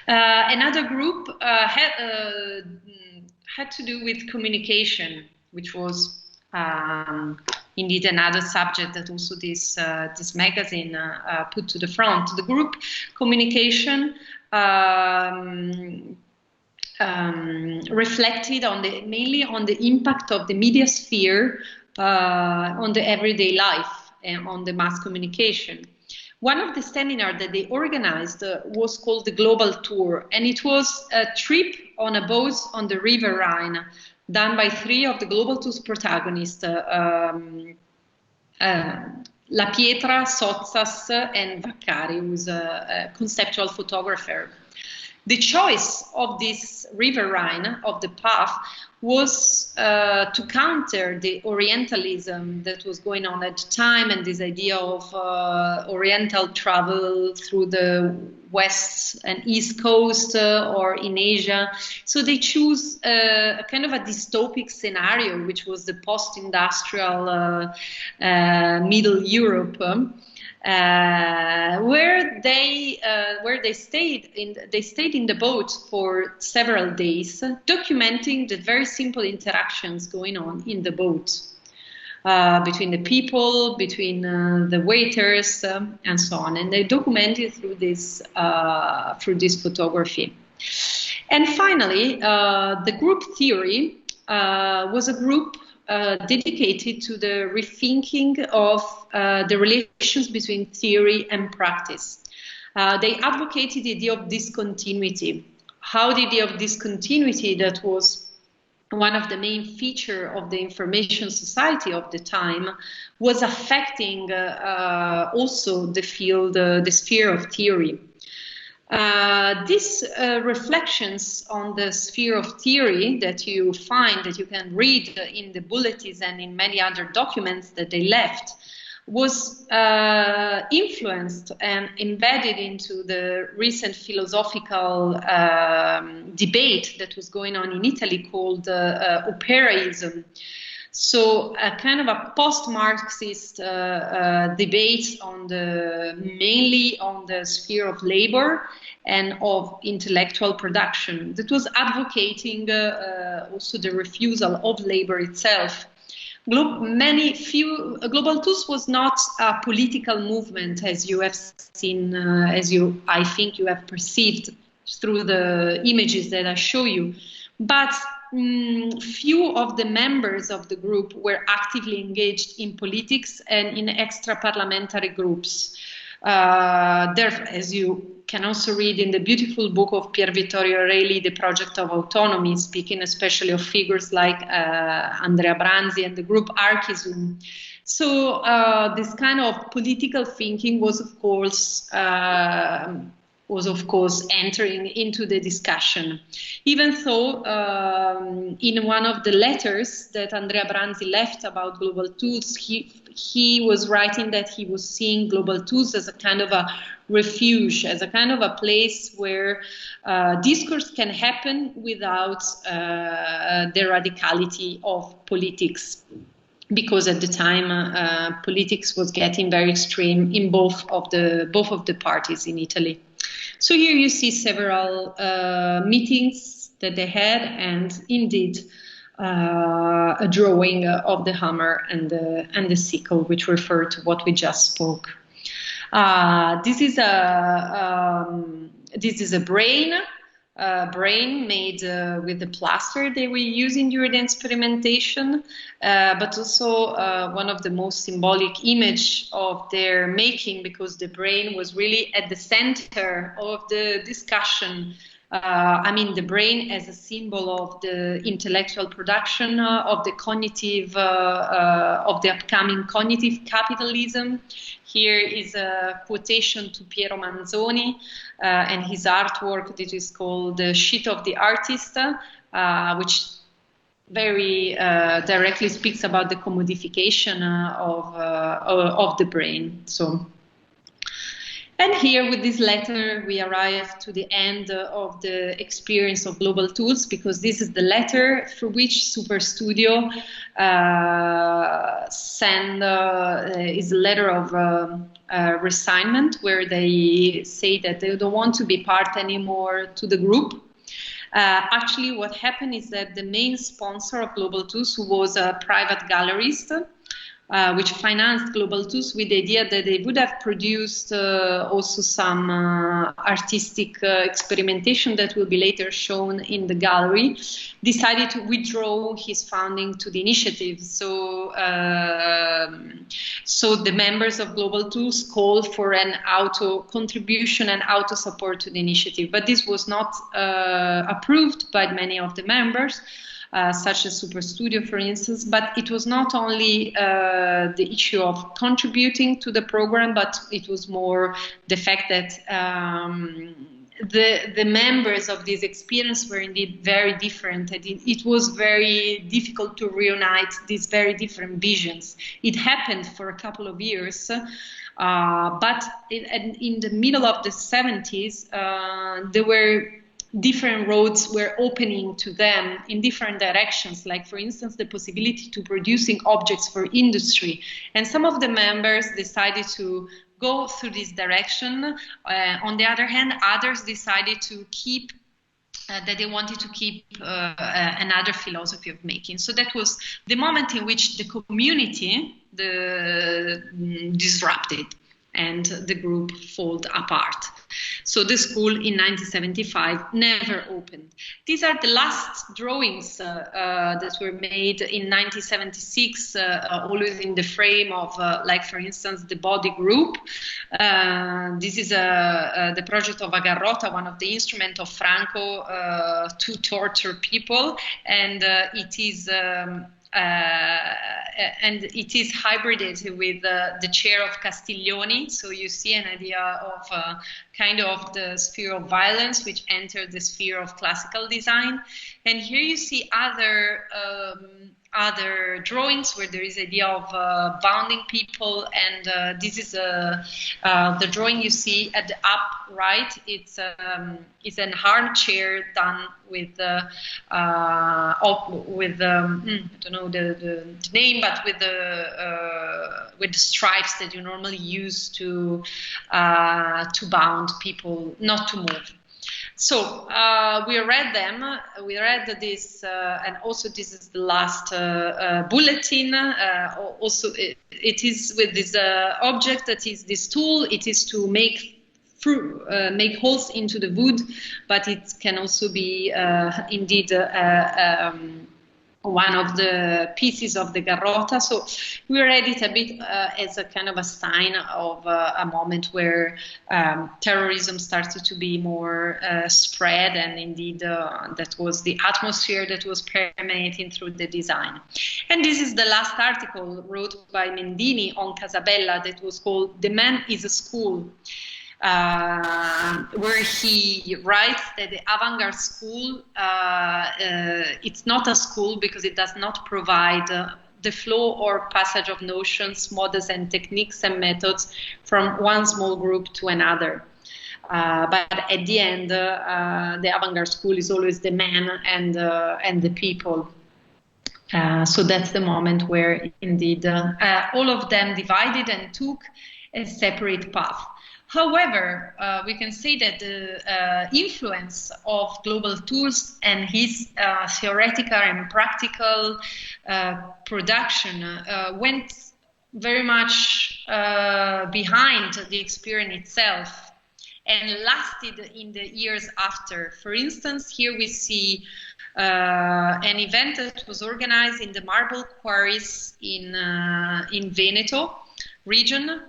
Another group had to do with communication, which was indeed another subject that also this magazine put to the front. The group communication reflected on mainly on the impact of the media sphere on the everyday life and on the mass communication. One of the seminars that they organized was called the Global Tour, and it was a trip on a boat on the River Rhine, done by 3 of the Global Tour's protagonists, La Pietra, Sottsass, and Vaccari, who was a conceptual photographer. The choice of this River Rhine, of the path, was to counter the Orientalism that was going on at the time and this idea of Oriental travel through the West and East Coast or in Asia. So they choose a kind of a dystopic scenario, which was the post-industrial Middle Europe. Where they stayed in the boat for several days, documenting the very simple interactions going on in the boat between the people, between the waiters, and so on. And they documented through this photography. And finally, the group theory was a group dedicated to the rethinking of the relations between theory and practice. They advocated the idea of discontinuity. How the idea of discontinuity, that was one of the main features of the information society of the time, was affecting also the field, the sphere of theory. These reflections on the sphere of theory that you can read in the bulletins and in many other documents that they left, was influenced and embedded into the recent philosophical debate that was going on in Italy called operaism. So a kind of a post-Marxist debate on mainly on the sphere of labor and of intellectual production that was advocating also the refusal of labor itself. Global Tools was not a political movement, as you have seen, I think you have perceived through the images that I show you, but few of the members of the group were actively engaged in politics and in extra-parliamentary groups. Therefore, as you can also read in the beautiful book of Pier Vittorio Aureli, The Project of Autonomy, speaking especially of figures like Andrea Branzi and the group Archizoom. So this kind of political thinking was, of course, entering into the discussion. Even though in one of the letters that Andrea Branzi left about Global Tools, he was writing that he was seeing Global Tools as a kind of a refuge, as a kind of a place where discourse can happen without the radicality of politics. Because at the time, politics was getting very extreme in both of the parties in Italy. So here you see several meetings that they had, and indeed a drawing of the hammer and the sickle, which refer to what we just spoke. This is a brain made with the plaster they were using during the experimentation, but also one of the most symbolic image of their making, because the brain was really at the center of the discussion. I mean, the brain as a symbol of the intellectual production, of the cognitive, of the upcoming cognitive capitalism. Here is a quotation to Piero Manzoni and his artwork that is called The Sheet of the Artist, which very directly speaks about the commodification of the brain. So. And here with this letter, we arrive to the end of the experience of global tools, because this is the letter for which Superstudio is a letter of resignment, where they say that they don't want to be part anymore to the group. Actually, what happened is that the main sponsor of Global Tools, who was a private gallerist, which financed Global Tools with the idea that they would have produced also some artistic experimentation that will be later shown in the gallery, decided to withdraw his funding to the initiative. So, so the members of Global Tools called for an auto contribution and auto support to the initiative, but this was not approved by many of the members. Such as Superstudio, for instance, but it was not only the issue of contributing to the program, but it was more the fact that the members of this experience were indeed very different. It was very difficult to reunite these very different visions. It happened for a couple of years, but in the middle of the 70s, there were different roads were opening to them in different directions, like, for instance, the possibility to producing objects for industry. And some of the members decided to go through this direction. On the other hand, others decided to keep that they wanted to keep another philosophy of making. So that was the moment in which the community disrupted and the group folded apart. So the school in 1975 never opened. These are the last drawings that were made in 1976, always in the frame of, like, for instance, the body group. This is the project of a garrotta, one of the instruments of Franco to torture people, and it is hybridized with the chair of Castiglioni. So you see an idea of kind of the sphere of violence, which entered the sphere of classical design. And here you see other drawings where there is idea of bounding people, and this is the drawing you see at the up right. It's an armchair done with I don't know the name, but with the stripes that you normally use to bound people not to move. So we read them. We read this, and also this is the last bulletin. Also, it is with this object that is this tool. It is to make holes into the wood, but it can also be indeed one of the pieces of the garrotta. So we read it a bit as a kind of a sign of a moment where terrorism started to be more spread, and indeed that was the atmosphere that was permeating through the design. And this is the last article wrote by Mendini on Casabella that was called "The Man is a School," where he writes that the avant-garde school, it's not a school because it does not provide the flow or passage of notions, models and techniques and methods from one small group to another. But at the end, the avant-garde school is always the man and the people. So that's the moment where indeed all of them divided and took a separate path. However, we can say that the influence of Global Tools and his theoretical and practical production went very much behind the experience itself and lasted in the years after. For instance, here we see an event that was organized in the marble quarries in Veneto region,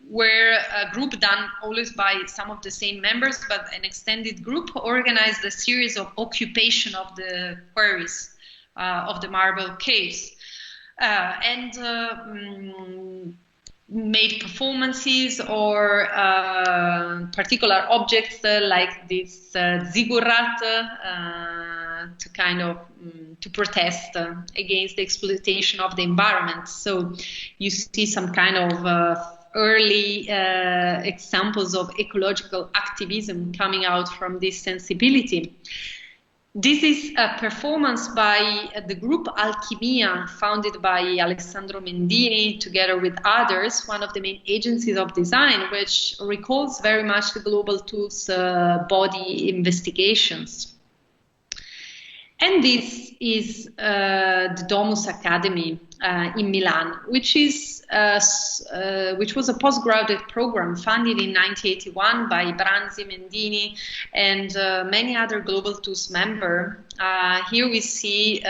where a group done always by some of the same members, but an extended group organized a series of occupation of the quarries of the marble caves. made performances or particular objects like this ziggurat to kind of to protest against the exploitation of the environment. So you see some kind of early examples of ecological activism coming out from this sensibility. This is a performance by the group Alchimia, founded by Alessandro Mendini, together with others, one of the main agencies of design, which recalls very much the Global Tools body investigations. And this is the Domus Academy in Milan, which was a postgraduate program funded in 1981 by Branzi, Mendini, and many other Global Tools members. Here we see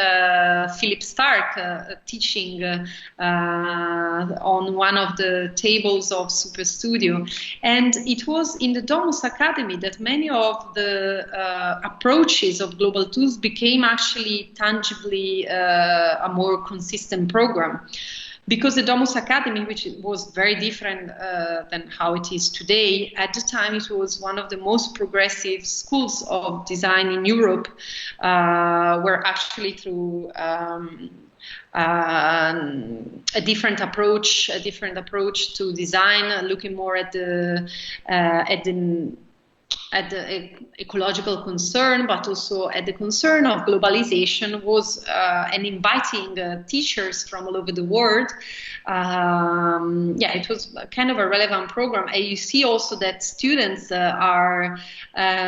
Philip Stark teaching on one of the tables of Superstudio. And it was in the Domus Academy that many of the approaches of Global Tools became actually tangibly a more consistent program. Because the Domus Academy, which was very different than how it is today, at the time it was one of the most progressive schools of design in Europe, where actually through a different approach to design, looking more at the ecological concern, but also at the concern of globalization, was and inviting teachers from all over the world. Yeah, it was kind of a relevant program. And you see also that students are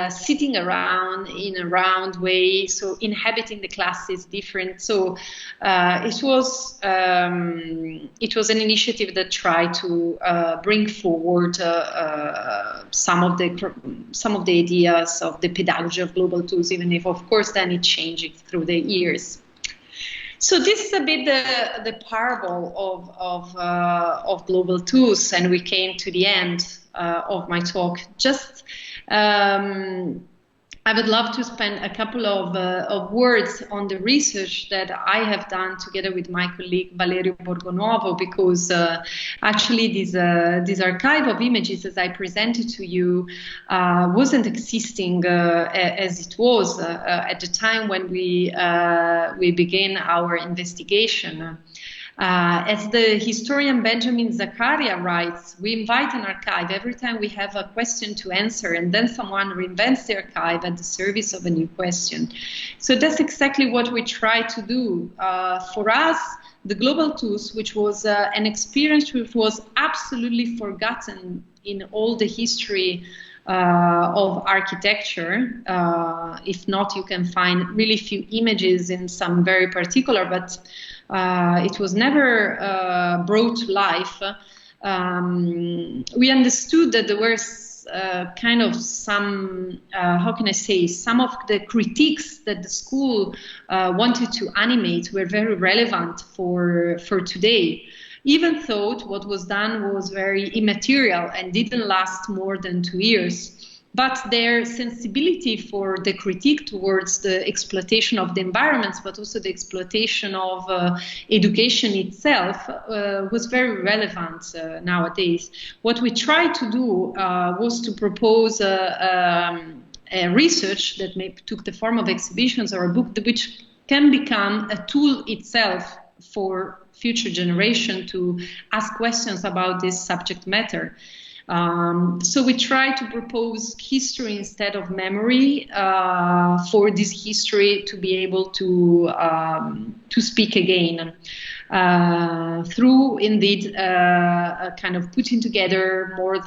sitting around in a round way, so inhabiting the classes different. So it was an initiative that tried to bring forward some of the ideas of the pedagogy of Global Tools, even if, of course, then it changed through the years. So this is a bit the parable of Global Tools, and we came to the end of my talk. Just I would love to spend a couple of words on the research that I have done together with my colleague Valerio Borgonuovo, because actually this archive of images, as I presented to you, wasn't existing as it was at the time when we began our investigation. As the historian Benjamin Zakaria writes, we invite an archive every time we have a question to answer, and then someone reinvents the archive at the service of a new question. So that's exactly what we try to do. For us, the Global Tools, which was an experience which was absolutely forgotten in all the history of architecture. If not, you can find really few images in some very particular, but it was never brought to life. We understood that there were kind of some, how can I say, some of the critiques that the school wanted to animate were very relevant for today. Even though what was done was very immaterial and didn't last more than 2 years. But their sensibility for the critique towards the exploitation of the environments, but also the exploitation of education itself, was very relevant nowadays. What we tried to do was to propose a research that took the form of exhibitions or a book which can become a tool itself for future generation to ask questions about this subject matter. So we try to propose history instead of memory for this history to be able to speak again through indeed a kind of putting together more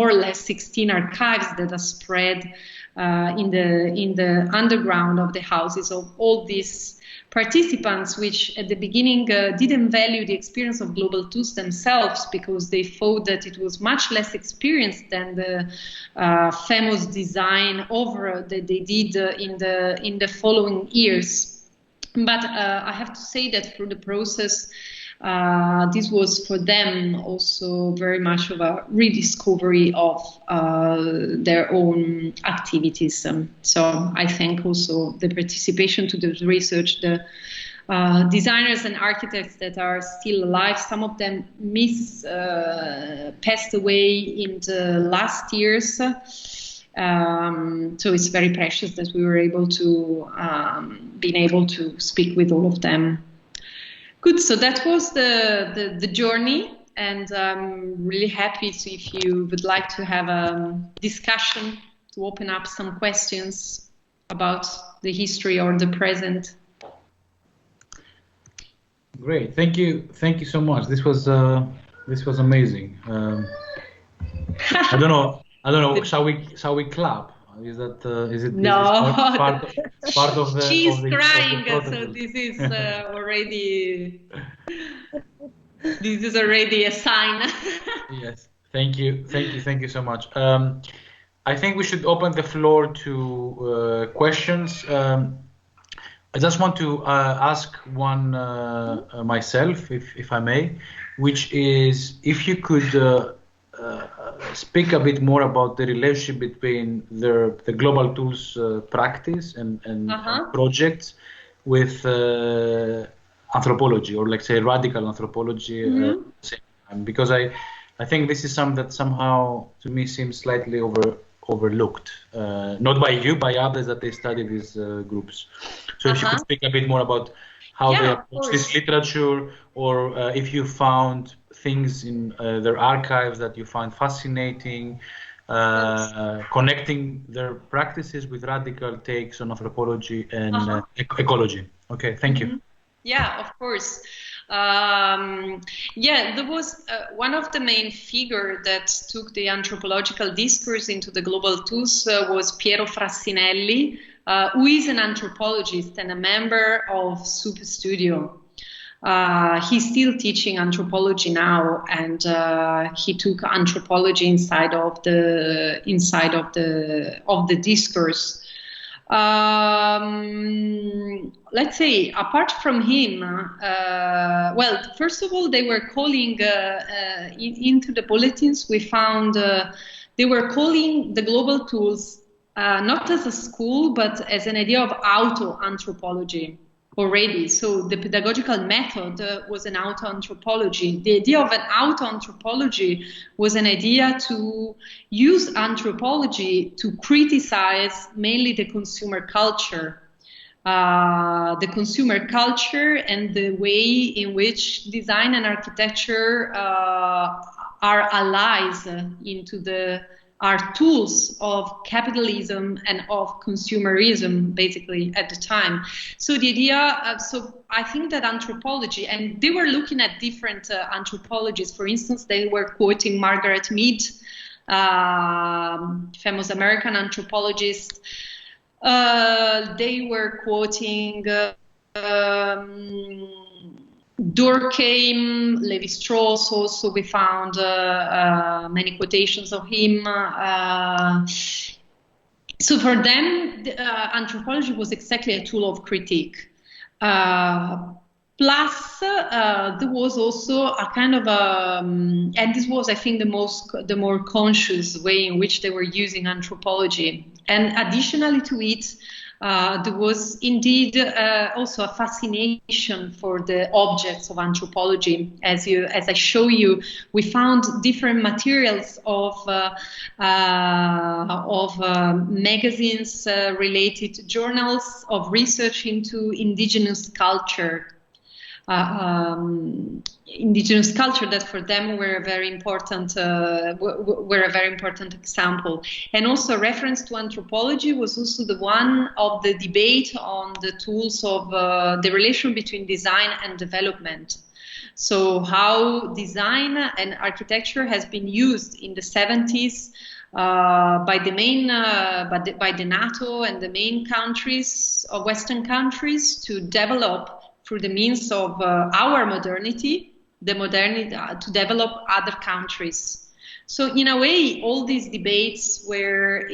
or less 16 archives that are spread in the underground of the houses of all these participants, which at the beginning didn't value the experience of Global Tools themselves because they thought that it was much less experienced than the famous design over that they did in the following years. But I have to say that through the process, this was for them also very much of a rediscovery of their own activities. So I thank also the participation to the research, the designers and architects that are still alive. Some of them passed away in the last years. So it's very precious that we were able to speak with all of them. Good. So that was the journey, and I'm really happy if you would like to have a discussion to open up some questions about the history or the present. Great, thank you so much. This was amazing. I don't know. Shall we clap? Is it? No. Is part of the? She's of the, crying, of the so this is already. This is already a sign. Yes. Thank you so much. I think we should open the floor to questions. I just want to ask one myself, if I may, which is if you could speak a bit more about the relationship between the global tools practice and projects with anthropology, or let's say radical anthropology, because I think this is something that somehow to me seems slightly overlooked, not by you, by others that they study these groups. So if you could speak a bit more about how they approach this literature, or if you found things in their archives that you find fascinating, connecting their practices with radical takes on anthropology and ecology. Okay, thank you. Yeah, of course. There was one of the main figures that took the anthropological discourse into the global tools was Piero Frassinelli, who is an anthropologist and a member of Superstudio. He's still teaching anthropology now, and he took anthropology inside of the discourse. Let's say, apart from him, well, first of all, they were calling into the bulletins. We found they were calling the global tools not as a school, but as an idea of auto-anthropology already. So the pedagogical method was an auto-anthropology. The idea of an auto-anthropology was an idea to use anthropology to criticize mainly the consumer culture. And the way in which design and architecture are allies are tools of capitalism and of consumerism, basically, at the time. So the idea, so I think that anthropology, and they were looking at different anthropologies. For instance, they were quoting Margaret Mead, famous American anthropologist. They were quoting Durkheim, Lévi-Strauss. Also, we found many quotations of him. So for them, anthropology was exactly a tool of critique. Plus, there was also a kind of and this was, I think, the more conscious way in which they were using anthropology. And additionally to it, there was indeed also a fascination for the objects of anthropology. As I show you, we found different materials of magazines, related journals of research into indigenous culture. Indigenous culture that for them were a very important example. And also reference to anthropology was also the one of the debate on the tools of the relation between design and development. So how design and architecture has been used in the 70s by the NATO and the main countries of Western countries to develop through the means of our modernity, to develop other countries. So in a way, all these debates were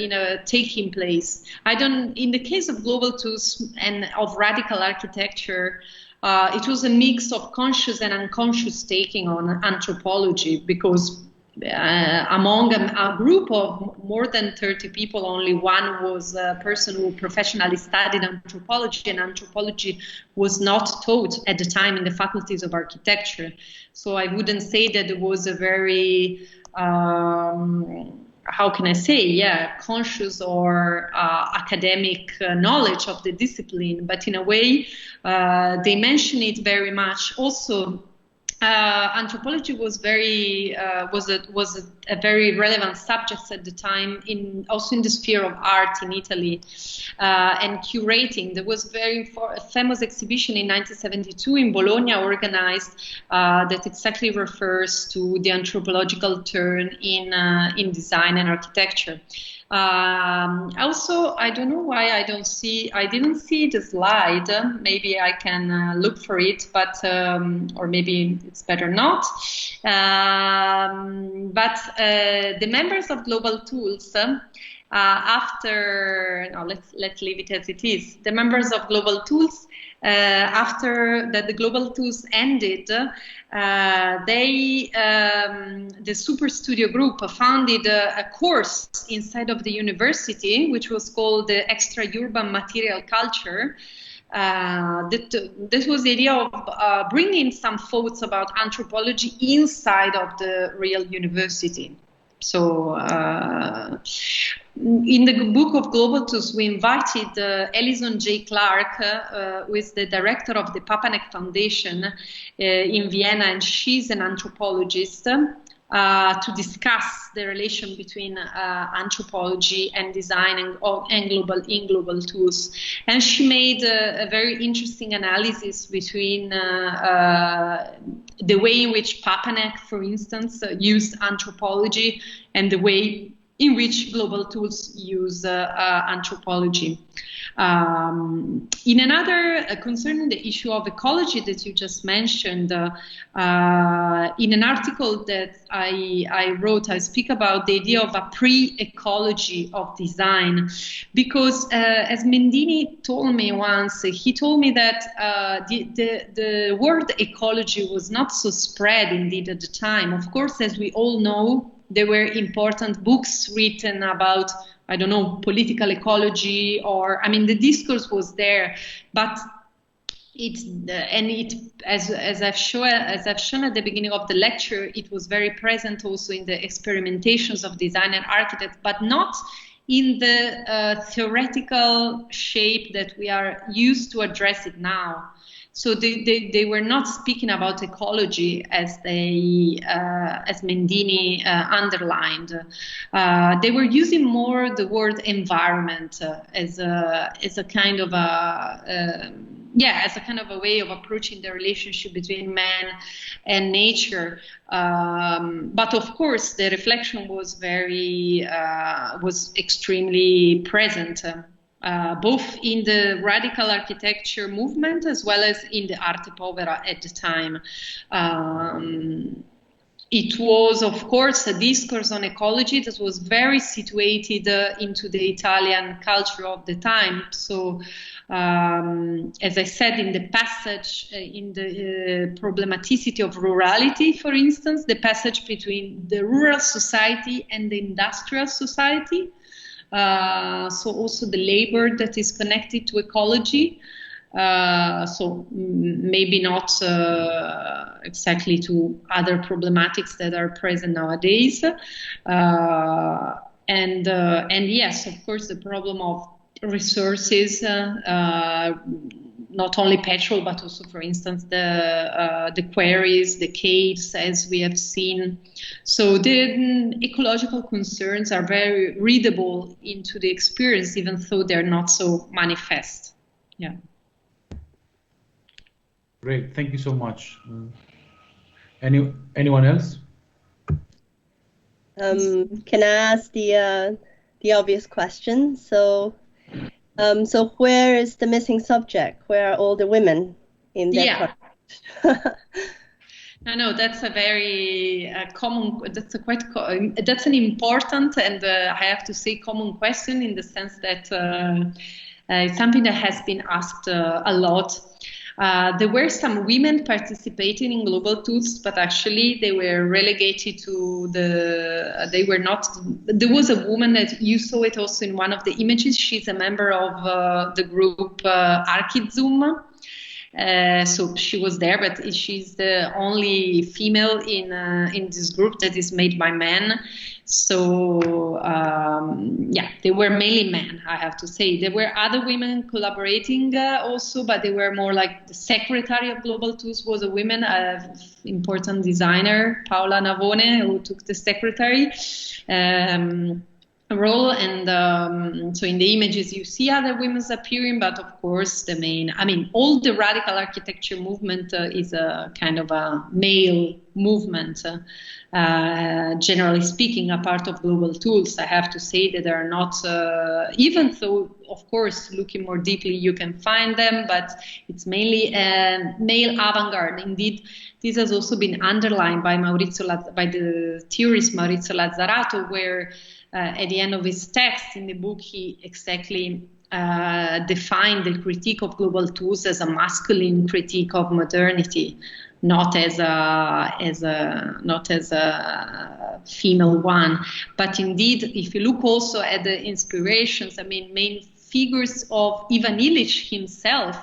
taking place. In the case of global tools and of radical architecture, it was a mix of conscious and unconscious taking on anthropology, because among a group of more than 30 people, only one was a person who professionally studied anthropology, and anthropology was not taught at the time in the faculties of architecture. So I wouldn't say that it was a very, how can I say, conscious or academic knowledge of the discipline, but in a way they mention it very much. Also, anthropology was very was a very relevant subject at the time, also in the sphere of art in Italy, and curating. There was a very famous exhibition in 1972 in Bologna organized that exactly refers to the anthropological turn in design and architecture. Also, I don't know why I didn't see the slide. Maybe I can look for it, but or maybe it's better not. But the members of Global Tools, after, no, let's leave it as it is. The members of Global Tools, after that the Global Tools ended, the Superstudio group founded a course inside of the university, which was called the Extra-Urban Material Culture. This was the idea of bringing some thoughts about anthropology inside of the real university. So in the book of Global Tools, we invited Alison J. Clark, who is the director of the Papanek Foundation in Vienna, and she's an anthropologist, to discuss the relation between anthropology and design and global tools. And she made a very interesting analysis between the way in which Papanek, for instance, used anthropology and the way in which Global Tools use anthropology. In another, concerning the issue of ecology that you just mentioned, in an article that I wrote, I speak about the idea of a pre-ecology of design, because as Mendini told me once, he told me that the word ecology was not so spread indeed at the time. Of course, as we all know, there were important books written about, I don't know, political ecology, or, I mean, the discourse was there, but as I've shown at the beginning of the lecture, it was very present also in the experimentations of design and architects, but not in the theoretical shape that we are used to address it now. So they were not speaking about ecology as Mendini underlined. They were using more the word environment as a kind of a way of approaching the relationship between man and nature. But of course, the reflection was extremely present. Both in the radical architecture movement as well as in the Arte Povera at the time. It was, of course, a discourse on ecology that was very situated into the Italian culture of the time. So, as I said, in the passage, in the problematicity of rurality, for instance, the passage between the rural society and the industrial society, so also the labor that is connected to ecology, so maybe not exactly to other problematics that are present nowadays, and yes, of course, the problem of resources, not only petrol, but also, for instance, the quarries, the caves, as we have seen. So the ecological concerns are very readable into the experience, even though they're not so manifest. Yeah. Great, thank you so much. Anyone else? Can I ask the obvious question? So where is the missing subject? Where are all the women in their project? No, that's a very common. That's an important and I have to say common question, in the sense that it's something that has been asked a lot. There were some women participating in global tools, but actually they were relegated to they were not. There was a woman that you saw it also in one of the images. She's a member of the group Archizoom. So she was there, but she's the only female in this group that is made by men. So yeah, they were mainly men, I have to say. There were other women collaborating also, but they were more like the secretary of Global Tools was a woman, an important designer, Paola Navone, who took the secretary role. And so in the images you see other women appearing, but of course the main, I mean, all the radical architecture movement is a kind of a male movement. Generally speaking, a part of Global Tools, I have to say that they are not, even though, of course, looking more deeply, you can find them, but it's mainly male avant-garde. Indeed, this has also been underlined by by the theorist Maurizio Lazzarato, where at the end of his text in the book, he exactly defined the critique of Global Tools as a masculine critique of modernity, not as a female one. But indeed, if you look also at the inspirations, I mean, main figures of Ivan Illich himself,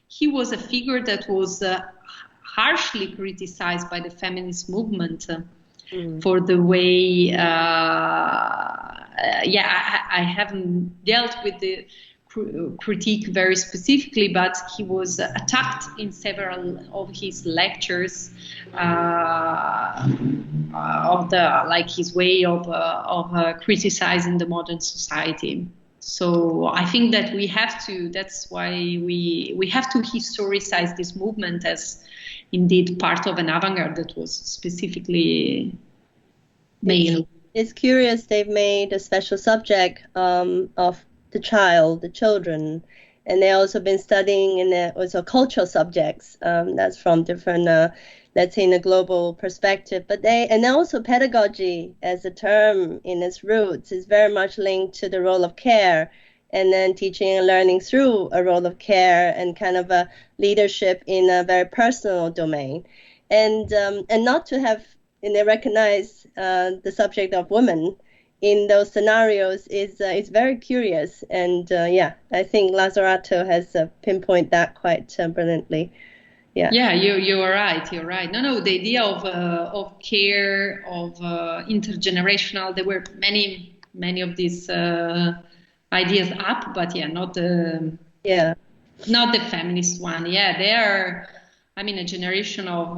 he was a figure that was harshly criticized by the feminist movement for the way, I haven't dealt with the critique very specifically, but he was attacked in several of his lectures of his way of criticizing the modern society. So I think that we have to. That's why we have to historicize this movement as indeed part of an avant-garde that was specifically male. It's curious they've made a special subject of the children, and they've also been studying in also cultural subjects that's from different, let's say, in a global perspective. But and also pedagogy as a term in its roots is very much linked to the role of care, and then teaching and learning through a role of care and kind of a leadership in a very personal domain, and not to have recognize the subject of women in those scenarios is very curious. And I think Lazzarato has pinpointed that quite brilliantly. Yeah, you are right. You're right. No, the idea of care, of intergenerational. There were many of these ideas up, but not the feminist one. Yeah, they are. I mean, a generation of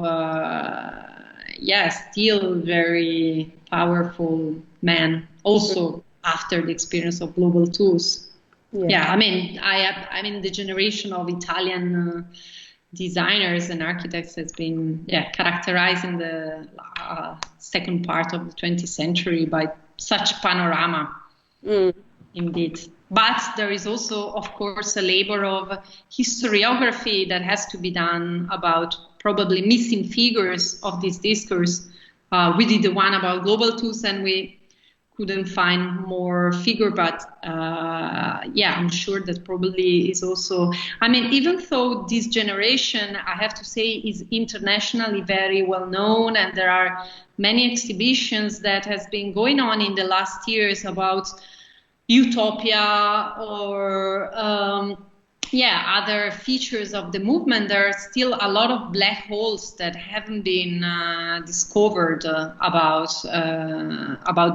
still very powerful men. Also, after the experience of Global Tools. I mean, the generation of Italian designers and architects has been characterized in the second part of the 20th century by such panorama. Indeed. But there is also, of course, a labor of historiography that has to be done about probably missing figures of this discourse. We did the one about Global Tools, and we couldn't find more figure, but I'm sure that probably is also, I mean, even though this generation, I have to say, is internationally very well known, and there are many exhibitions that has been going on in the last years about utopia or other features of the movement, there are still a lot of black holes that haven't been discovered about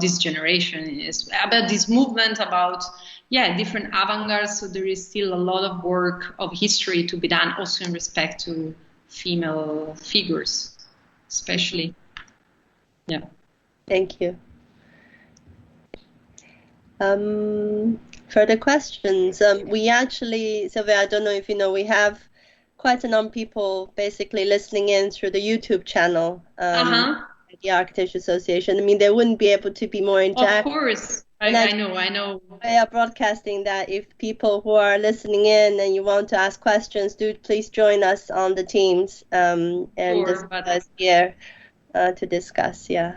this generation, about this movement, about different avant-gardes. So there is still a lot of work of history to be done, also in respect to female figures, especially. Yeah. Thank you. Further questions. We actually, Silvia, I don't know if you know, we have quite a number of people basically listening in through the YouTube channel at the Architecture Association. I mean, they wouldn't be able to be more intact. Of course, I know. We are broadcasting that if people who are listening in and you want to ask questions, do please join us on the Teams and discuss here to discuss. Yeah.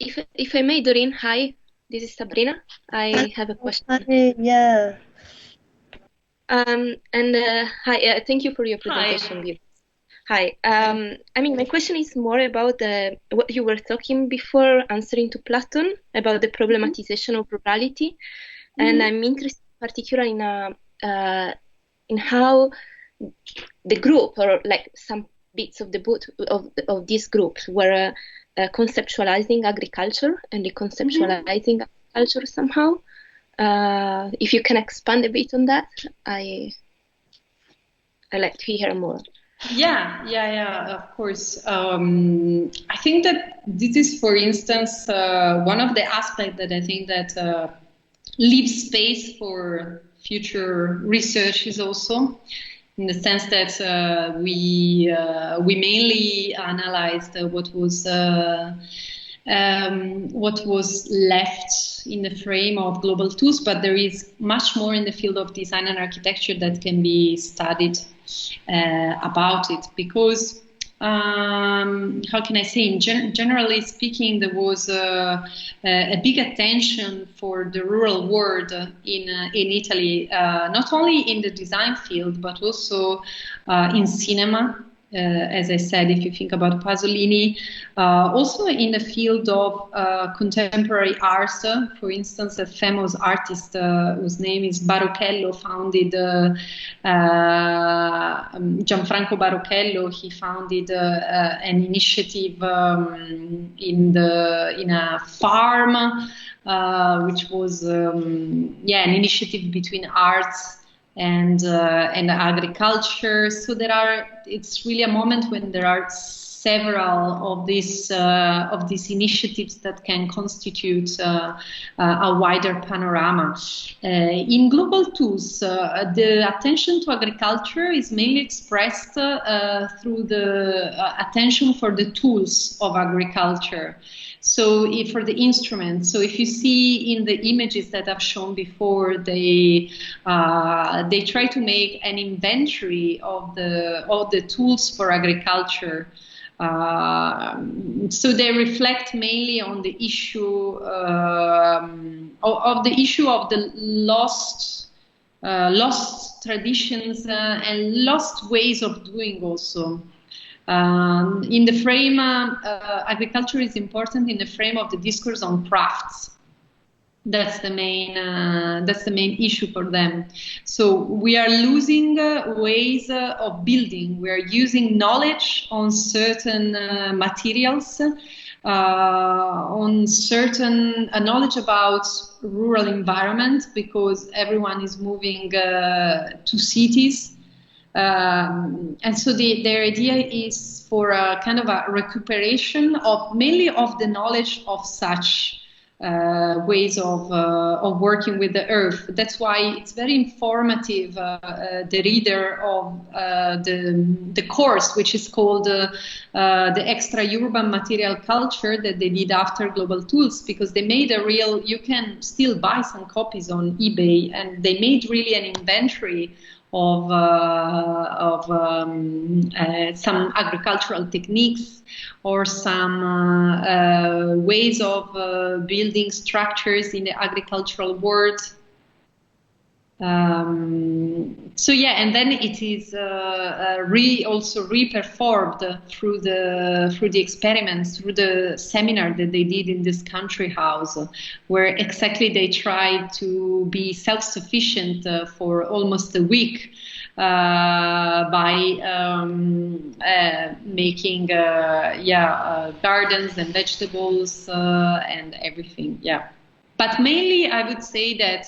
If I may, Doreen, hi. This is Sabrina. I have a question. Hi, yeah. Hi, thank you for your presentation. Hi. I mean, my question is more about what you were talking before answering to Platon about the problematization of rurality, and I'm interested particularly in how the group, or like some bits of the book of these groups, were conceptualizing agriculture and reconceptualizing agriculture somehow. If you can expand a bit on that, I like to hear more. Yeah, of course. I think that this is, for instance, one of the aspects that I think that leaves space for future research is also, in the sense that we mainly analyzed what was left in the frame of global tools, but there is much more in the field of design and architecture that can be studied about it, because how can I say, generally speaking, there was a big attention for the rural world in Italy, not only in the design field but also in cinema. As I said, if you think about Pasolini, also in the field of contemporary art, for instance, a famous artist whose name is Baruchello founded, Gianfranco Baruchello, he founded an initiative in a farm, which was an initiative between arts and agriculture. So it's really a moment when there are several of these initiatives that can constitute a wider panorama. In global tools, the attention to agriculture is mainly expressed through the attention for the tools of agriculture. So for the instruments, so if you see in the images that I've shown before, they try to make an inventory of the tools for agriculture. So they reflect mainly on the issue of the lost traditions and lost ways of doing also. In the frame, agriculture is important in the frame of the discourse on crafts. That's the main issue for them. So we are losing ways of building. We are using knowledge on certain materials, on certain knowledge about rural environment, because everyone is moving to cities. And so their idea is for a kind of a recuperation of mainly of the knowledge of such ways of working with the earth. That's why it's very informative, the reader of the course, which is called the Extra-Urban Material Culture, that they did after Global Tools, because they made you can still buy some copies on eBay, and they made really an inventory of some agricultural techniques or some ways of building structures in the agricultural world. So yeah, and then it is also re-performed through the experiments, through the seminar that they did in this country house, where exactly they tried to be self-sufficient for almost a week by making gardens and vegetables and everything. Yeah, but mainly I would say that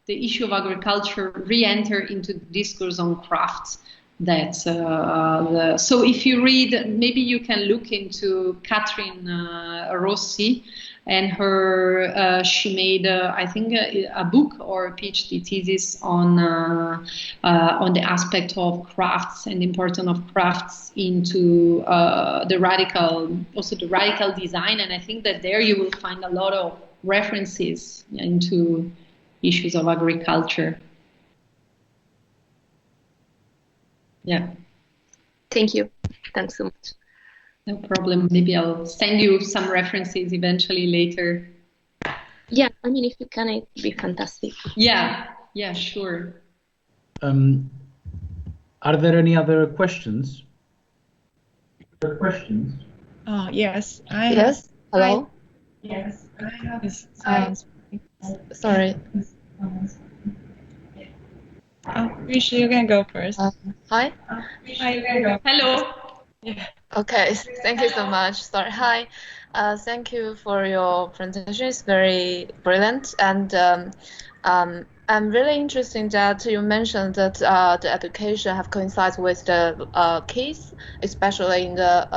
the issue of agriculture re-enter into the discourse on crafts. So if you read, maybe you can look into Catherine Rossi and her. She made, I think, a book or a PhD thesis on the aspect of crafts and the importance of crafts into the radical design. And I think that there you will find a lot of references into issues of agriculture. Yeah. Thank you. Thanks so much. No problem. Maybe I'll send you some references eventually later. Yeah, I mean, if you can, it'd be fantastic. Yeah, sure. Are there any other questions? Yes. Yes. Hello. Yes. I have this. Sorry. Rishi, you can go first. Hi. Hi, you can go. Hello. Yeah. Okay. Thank you so much. Sorry. Hi. Thank you for your presentation. It's very brilliant, and I'm really interested that you mentioned that the education have coincided with the kids, especially in the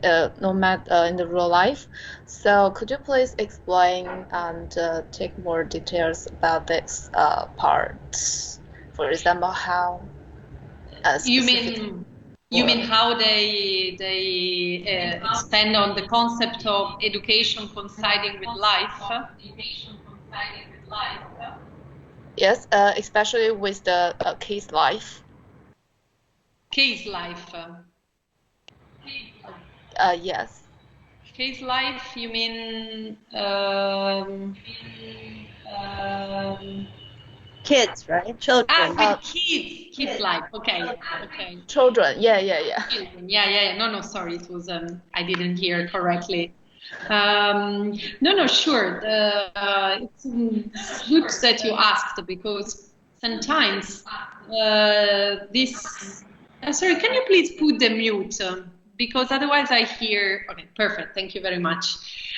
in the real life. So could you please explain and take more details about this part? For example, how You mean how they expand on the concept of education coinciding with life? Yes, especially with the case life. Case life. Yes. Case life. You mean Kids, right? Children. with kids life. Okay. Children. Yeah. Children. Yeah. No, sorry, it was I didn't hear correctly. No, sure. It's good that you asked, because sometimes this. Sorry, can you please put the mute? Because otherwise I hear. Okay, perfect. Thank you very much.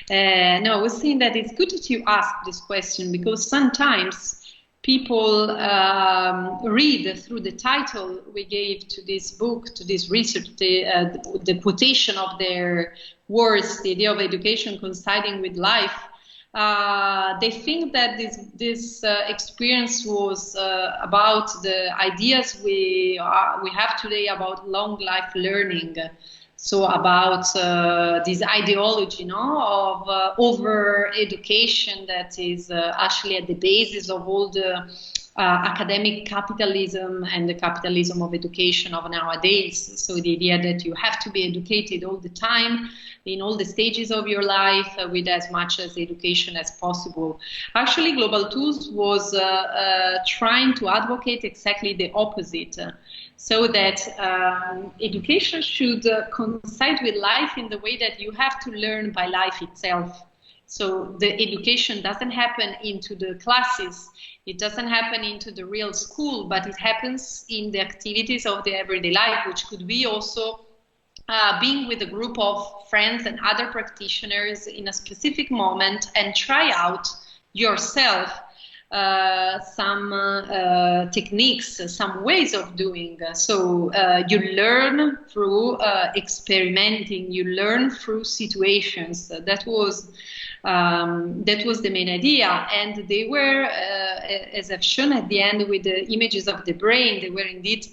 No, I was saying that it's good that you asked this question, because sometimes people read through the title we gave to this book, to this research, the quotation of their words, the idea of education coinciding with life. They think that this experience was about the ideas we have today about long life learning. So about this ideology, of over education that is actually at the basis of all the academic capitalism and the capitalism of education of nowadays. So the idea that you have to be educated all the time, in all the stages of your life, with as much as education as possible. Actually, Global Tools was trying to advocate exactly the opposite. So that education should coincide with life in the way that you have to learn by life itself. So the education doesn't happen into the classes, it doesn't happen into the real school, but it happens in the activities of the everyday life, which could be also being with a group of friends and other practitioners in a specific moment and try out yourself some techniques, some ways of doing. So you learn through experimenting, you learn through situations. That was the main idea. And they were, as I've shown at the end with the images of the brain, they were indeed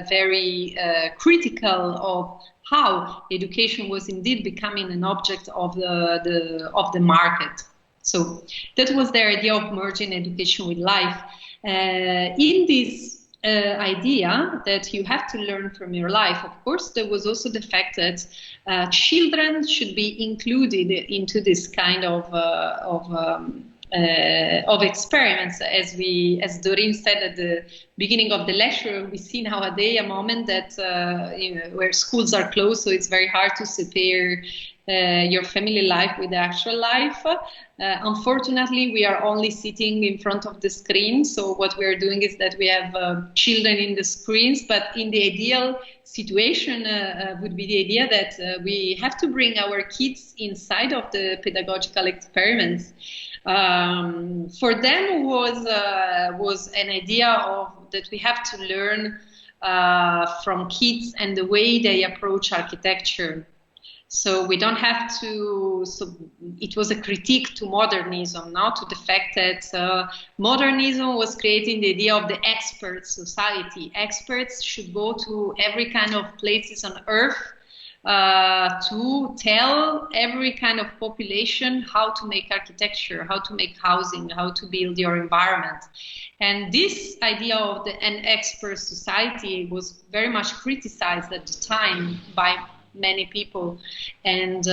very critical of how education was indeed becoming an object of the market. So that was their idea of merging education with life. In this idea that you have to learn from your life, of course, there was also the fact that children should be included into this kind of experiments. As Doreen said at the beginning of the lecture, we see nowadays a moment that where schools are closed, so it's very hard to separate your family life with the actual life. Unfortunately, we are only sitting in front of the screen. So what we are doing is that we have children in the screens, but in the ideal situation would be the idea that we have to bring our kids inside of the pedagogical experiments. For them was an idea of that we have to learn from kids and the way they approach architecture. So we don't have to, so it was a critique to modernism, not to the fact that modernism was creating the idea of the expert society. Experts should go to every kind of places on earth to tell every kind of population how to make architecture, how to make housing, how to build your environment. And this idea of an expert society was very much criticized at the time by many people. And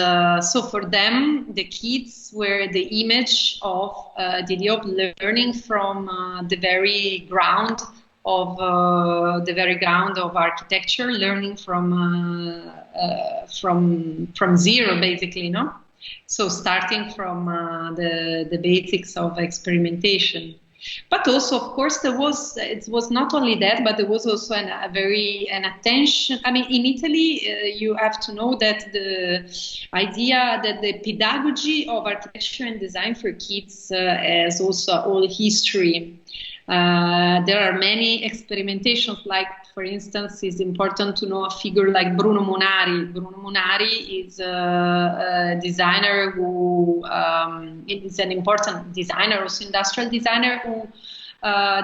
so for them, the kids were the image of the idea of learning from the very ground the very ground of architecture, learning from zero, basically, no? So starting from the basics of experimentation. But also, of course, it was not only that, but there was also an attention. I mean, in Italy, you have to know that the idea that the pedagogy of architecture and design for kids has also a whole history. There are many experimentations, like, for instance, it's important to know a figure like Bruno Munari. Bruno Munari is a designer who is an important designer, also industrial designer, who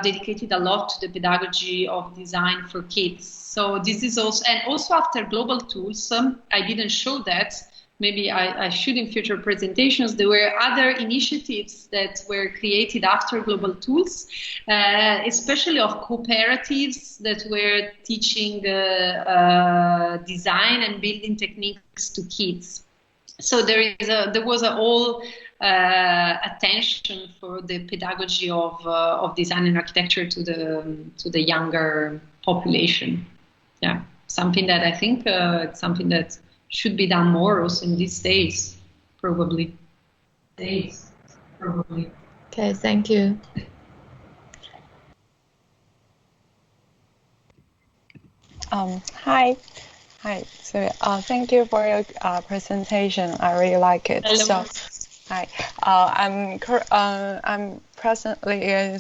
dedicated a lot to the pedagogy of design for kids. So this is also, and also after global tools, I didn't show that. Maybe I should in future presentations. There were other initiatives that were created after global tools, especially of cooperatives that were teaching design and building techniques to kids. So there was a whole attention for the pedagogy of design and architecture to the younger population. Yeah, something that I think it's something that should be done more also in these days, probably. Okay, thank you. Hi. So thank you for your presentation. I really like it. Hello. So, hi. I'm presently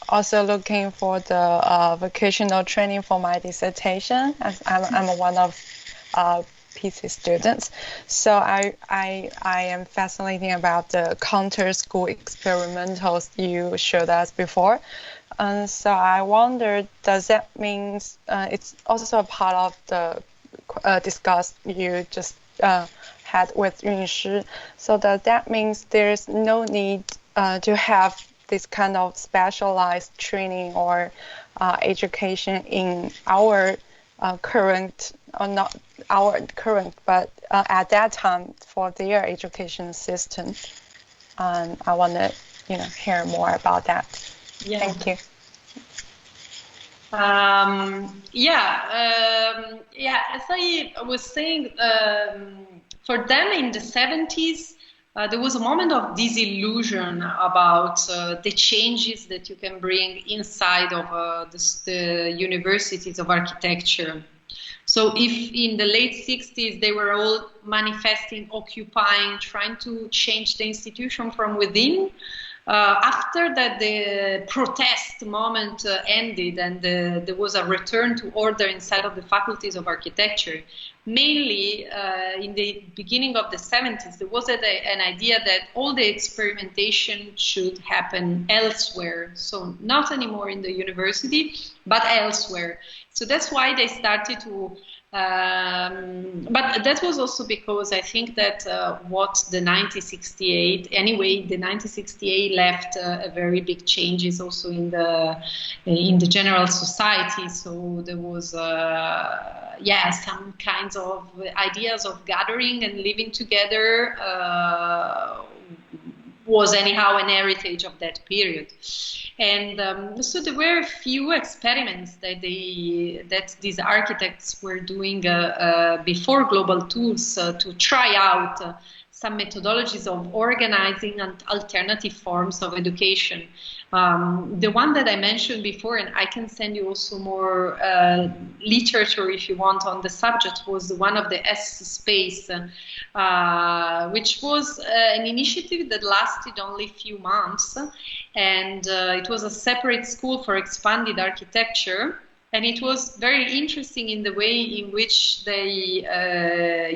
also looking for the vocational training for my dissertation. As I'm one of PC students, so I am fascinated about the counter school experimentals you showed us before, and so I wondered, does that mean it's also a part of the discuss you just had with Yunshi? So does that mean there's no need to have this kind of specialized training or education in our current, or not our current, but at that time for their education system? I want to, hear more about that. Yeah. Thank you. As I was saying, for them in the 70s, there was a moment of disillusion about the changes that you can bring inside of the universities of architecture. So if in the late 60s they were all manifesting, occupying, trying to change the institution from within, after that the protest moment ended and there was a return to order inside of the faculties of architecture. Mainly in the beginning of the 70s, there was an idea that all the experimentation should happen elsewhere. So not anymore in the university, but elsewhere. So that's why they started to, but that was also because I think that what the 1968, anyway, the 1968 left a very big changes also in the general society. So there was, some kinds of ideas of gathering and living together was anyhow an heritage of that period. And so there were a few experiments that these architects were doing before global tools to try out some methodologies of organizing and alternative forms of education. The one that I mentioned before, and I can send you also more literature if you want on the subject, was the one of the S Space, which was an initiative that lasted only a few months, and it was a separate school for expanded architecture. And it was very interesting in the way in which they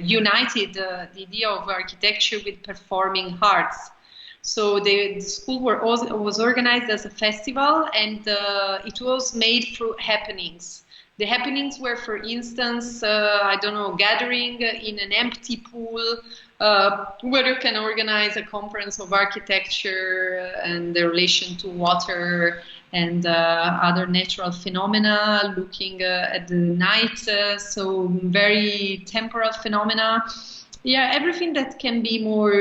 united the idea of architecture with performing arts. So the school was organized as a festival, and it was made through happenings. The happenings were, for instance, gathering in an empty pool, where you can organize a conference of architecture and the relation to water and other natural phenomena, looking at the night, so very temporal phenomena. Yeah, everything that can be more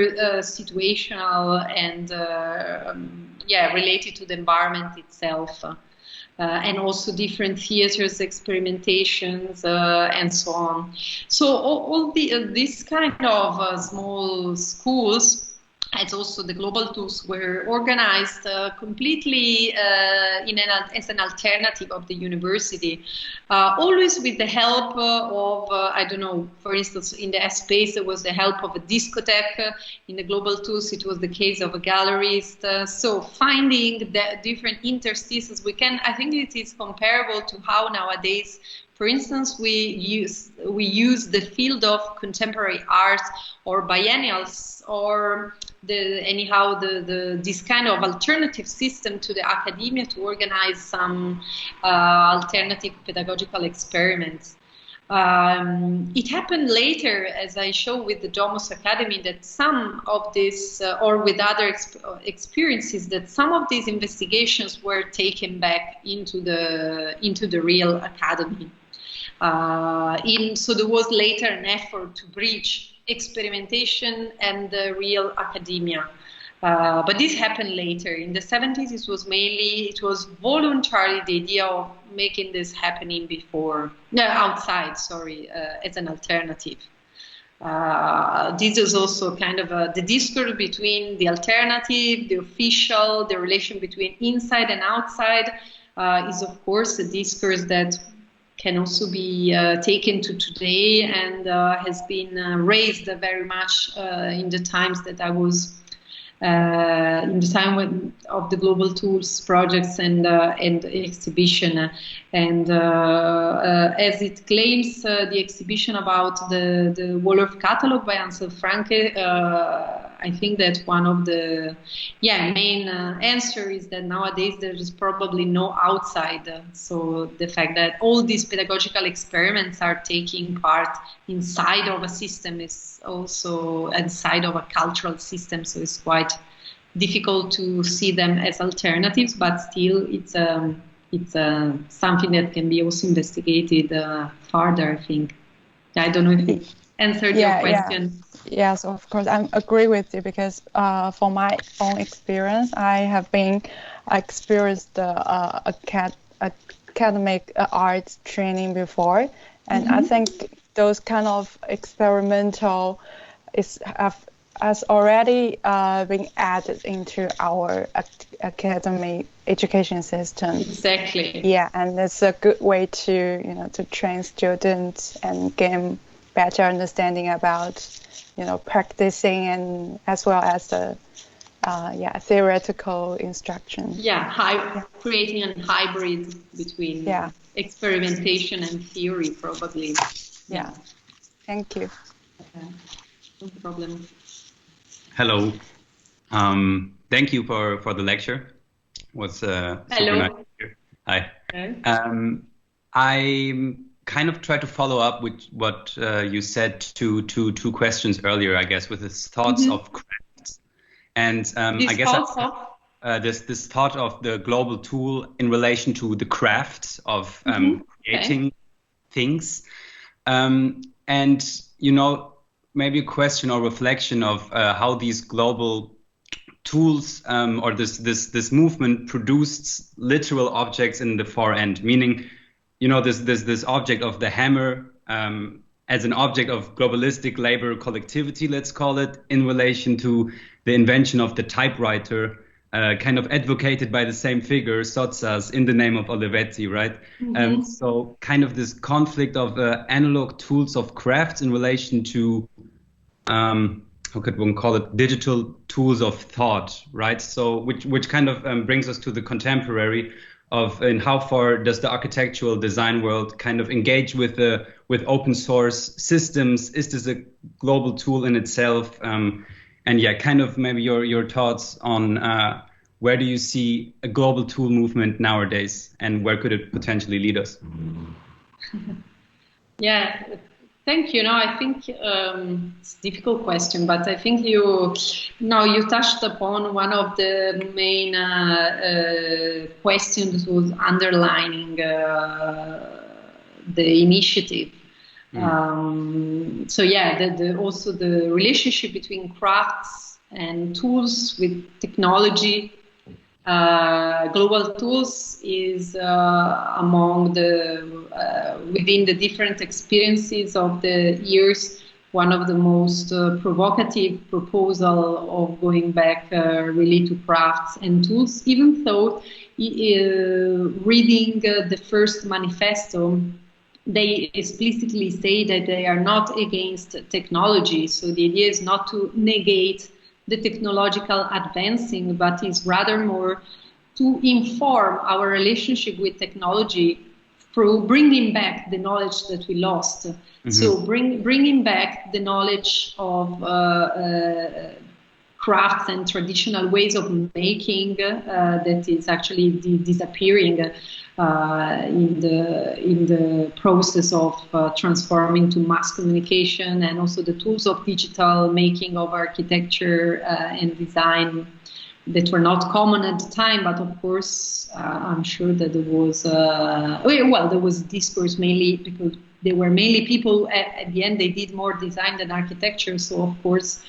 situational and related to the environment itself. and also different theaters, experimentations, and so on. So all these kind of small schools, as also the global tools, were organized completely as an alternative of the university, always with the help of, I don't know, for instance, in the S-Space, there was the help of a discotheque. In the global tools, it was the case of a gallerist. So finding the different interstices, I think it is comparable to how nowadays, for instance, we use the field of contemporary art or biennials, or this kind of alternative system to the academia to organize some alternative pedagogical experiments. It happened later, as I show with the Domus Academy, that some of this, or with other experiences, that some of these investigations were taken back into the real academy. So there was later an effort to bridge experimentation and the real academia. But this happened later. In the 70s, it was voluntarily the idea of making this happening outside, as an alternative. This is also kind of the discourse between the alternative, the official, the relation between inside and outside is of course a discourse that can also be taken to today and has been raised very much in the times that I was in the time of the Global Tools projects and exhibition. And as it claims, the exhibition about the Waldorf catalog by Ansel Franke, I think that one of the main answer is that nowadays there is probably no outside. So the fact that all these pedagogical experiments are taking part inside of a system is also inside of a cultural system. So it's quite difficult to see them as alternatives, but still it's something that can be also investigated further, I think. I don't know if it answered your question. Yeah. Yes, of course, I agree with you because for my own experience, I have been experienced the academic art training before, and I think those kind of experimental has already been added into our academic education system. Exactly. Yeah, and it's a good way to to train students and gain better understanding about practicing and as well as the theoretical instruction. Creating a hybrid between experimentation and theory, probably. Yeah. Thank you. No problem. Hello. Thank you for the lecture. It was super nice to hear. Hi. I kind of try to follow up with what you said to two questions earlier, I guess, with his thoughts of crafts. And I guess this thought of the global tool in relation to the crafts of creating things. And, maybe a question or reflection of how these global tools or this movement produced literal objects in the far end, meaning this object of the hammer as an object of globalistic labor collectivity, let's call it, in relation to the invention of the typewriter, kind of advocated by the same figure, Sottsass, in the name of Olivetti, right? So kind of this conflict of analog tools of crafts in relation to, how could one call it, digital tools of thought, right? So which kind of brings us to the contemporary of in how far does the architectural design world kind of engage with open source systems? Is this a global tool in itself? And kind of maybe your thoughts on where do you see a global tool movement nowadays, and where could it potentially lead us? Thank you. I think it's a difficult question, but I think you touched upon one of the main questions that was underlining the initiative. Also the relationship between crafts and tools with technology. Global tools is among the within the different experiences of the years one of the most provocative proposal of going back really to crafts and tools. Even though reading the first manifesto, they explicitly say that they are not against technology. So the idea is not to negate the technological advancing, but is rather more to inform our relationship with technology through bringing back the knowledge that we lost. Mm-hmm. So bringing back the knowledge of crafts and traditional ways of making that is actually disappearing in the process of transforming to mass communication, and also the tools of digital making of architecture and design that were not common at the time. But of course, I'm sure that there was there was discourse mainly because they were mainly people. At the end, they did more design than architecture. So of course,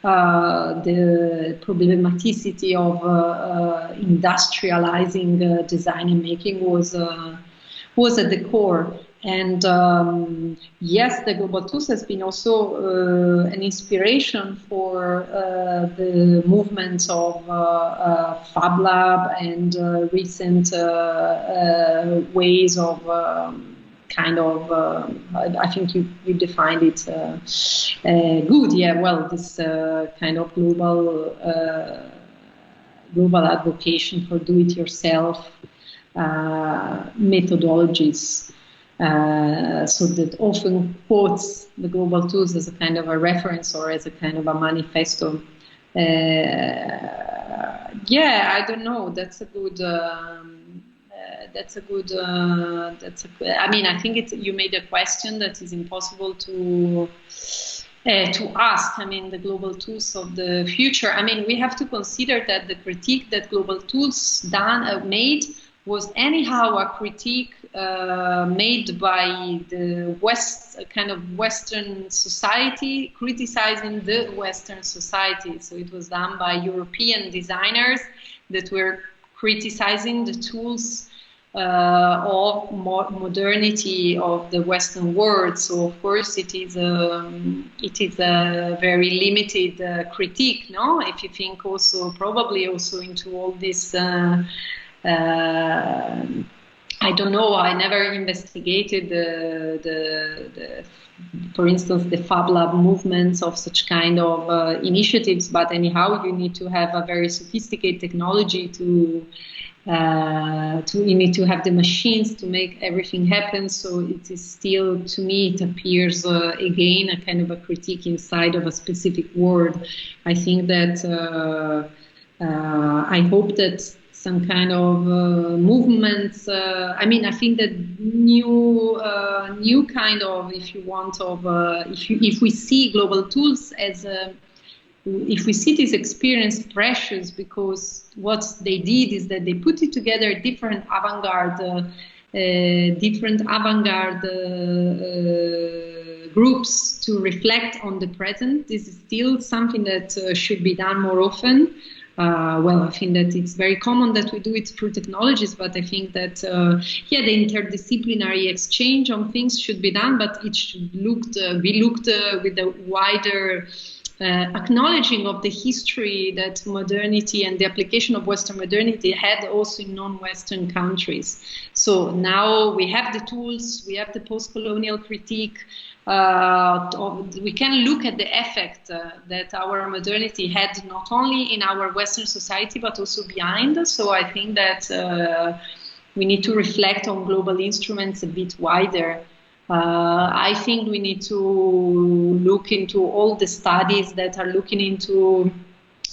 the problematicity of industrializing design and making was at the core. And yes, the Global Tools has been also an inspiration for the movements of Fab Lab and recent ways of kind of, I think you defined it good. Yeah, well, this kind of global advocacy for do-it-yourself methodologies. So that often quotes the Global Tools as a kind of a reference or as a kind of a manifesto. Yeah, I don't know. That's a good. I mean, I think you made a question that is impossible to ask. I mean, the Global Tools of the future. I mean, we have to consider that the critique that Global Tools made was anyhow a critique made by the Western society, criticizing the Western society. So it was done by European designers that were criticizing the tools of modernity of the Western world. So of course it is a very limited critique, no? If you think also probably also into all this. I don't know. I never investigated for instance, the Fab Lab movements of such kind of initiatives. But anyhow, you need to have a very sophisticated technology you need to have the machines to make everything happen. So it is still, to me, it appears again a kind of a critique inside of a specific word. I think that I hope that some kind of movements. I mean, I think that new kind of, if you want, of if we see Global Tools as if we see this experience precious, because what they did is that they put it together different avant-garde groups to reflect on the present. This is still something that should be done more often. Well, I think that it's very common that we do it through technologies, but I think that, the interdisciplinary exchange on things should be done, but it should be looked with a wider acknowledging of the history that modernity and the application of Western modernity had also in non-Western countries. So now we have the tools, we have the post-colonial critique. We can look at the effect that our modernity had not only in our Western society but also behind. So I think that we need to reflect on global instruments a bit wider. I think we need to look into all the studies that are looking into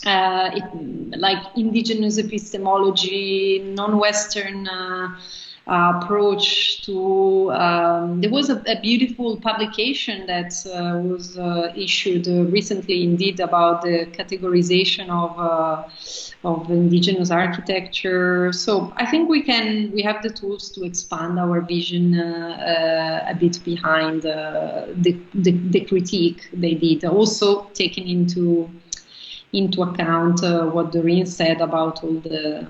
like indigenous epistemology, non-Western approach to. There was a beautiful publication that was issued recently, indeed, about the categorization of indigenous architecture. So I think we have the tools to expand our vision a bit behind the critique they did, also taking into into account what Doreen said about all the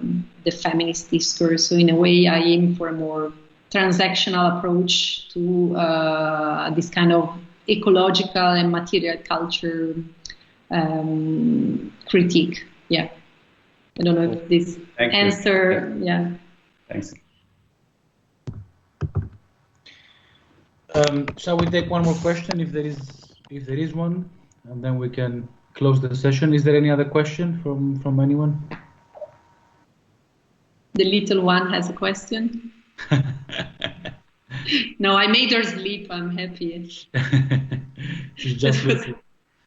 feminist discourse. So in a way, I aim for a more transactional approach to this kind of ecological and material culture critique. Yeah, I don't know if this answer. Yeah. Thanks. Shall we take one more question, if there is one, and then we can close the session. Is there any other question from anyone? The little one has a question. No, I made her sleep. I'm happy. She's just listening.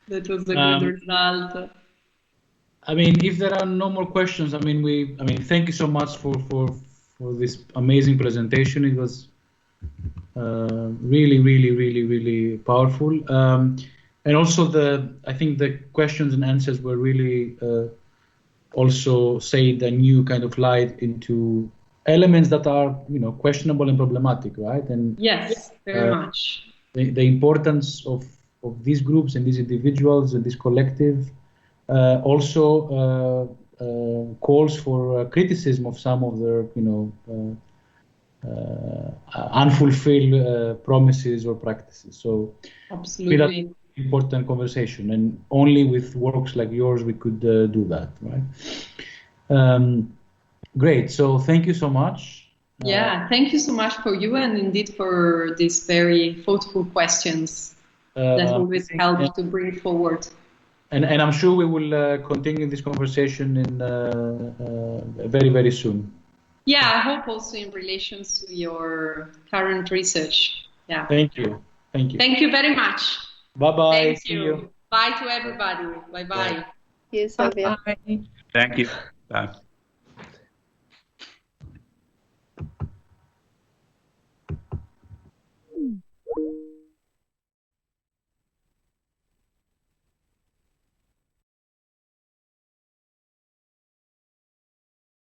That was a good result. I mean, if there are no more questions, I mean, thank you so much for this amazing presentation. It was really powerful. And also I think the questions and answers were really also shed a new kind of light into elements that are, questionable and problematic, right? And yes, very much. The importance of these groups and these individuals and this collective also calls for criticism of some of their, unfulfilled promises or practices. So absolutely important conversation, and only with works like yours we could do that, right? Great. So thank you so much. Yeah, thank you so much for you, and indeed for these very thoughtful questions that always help to bring forward. And I'm sure we will continue this conversation in very soon. Yeah, I hope also in relation to your current research. Yeah. Thank you. Thank you. Thank you very much. Bye-bye. Thank See you. you. Bye to everybody. Bye-bye. Thank you, Silvia. Thank you. Bye.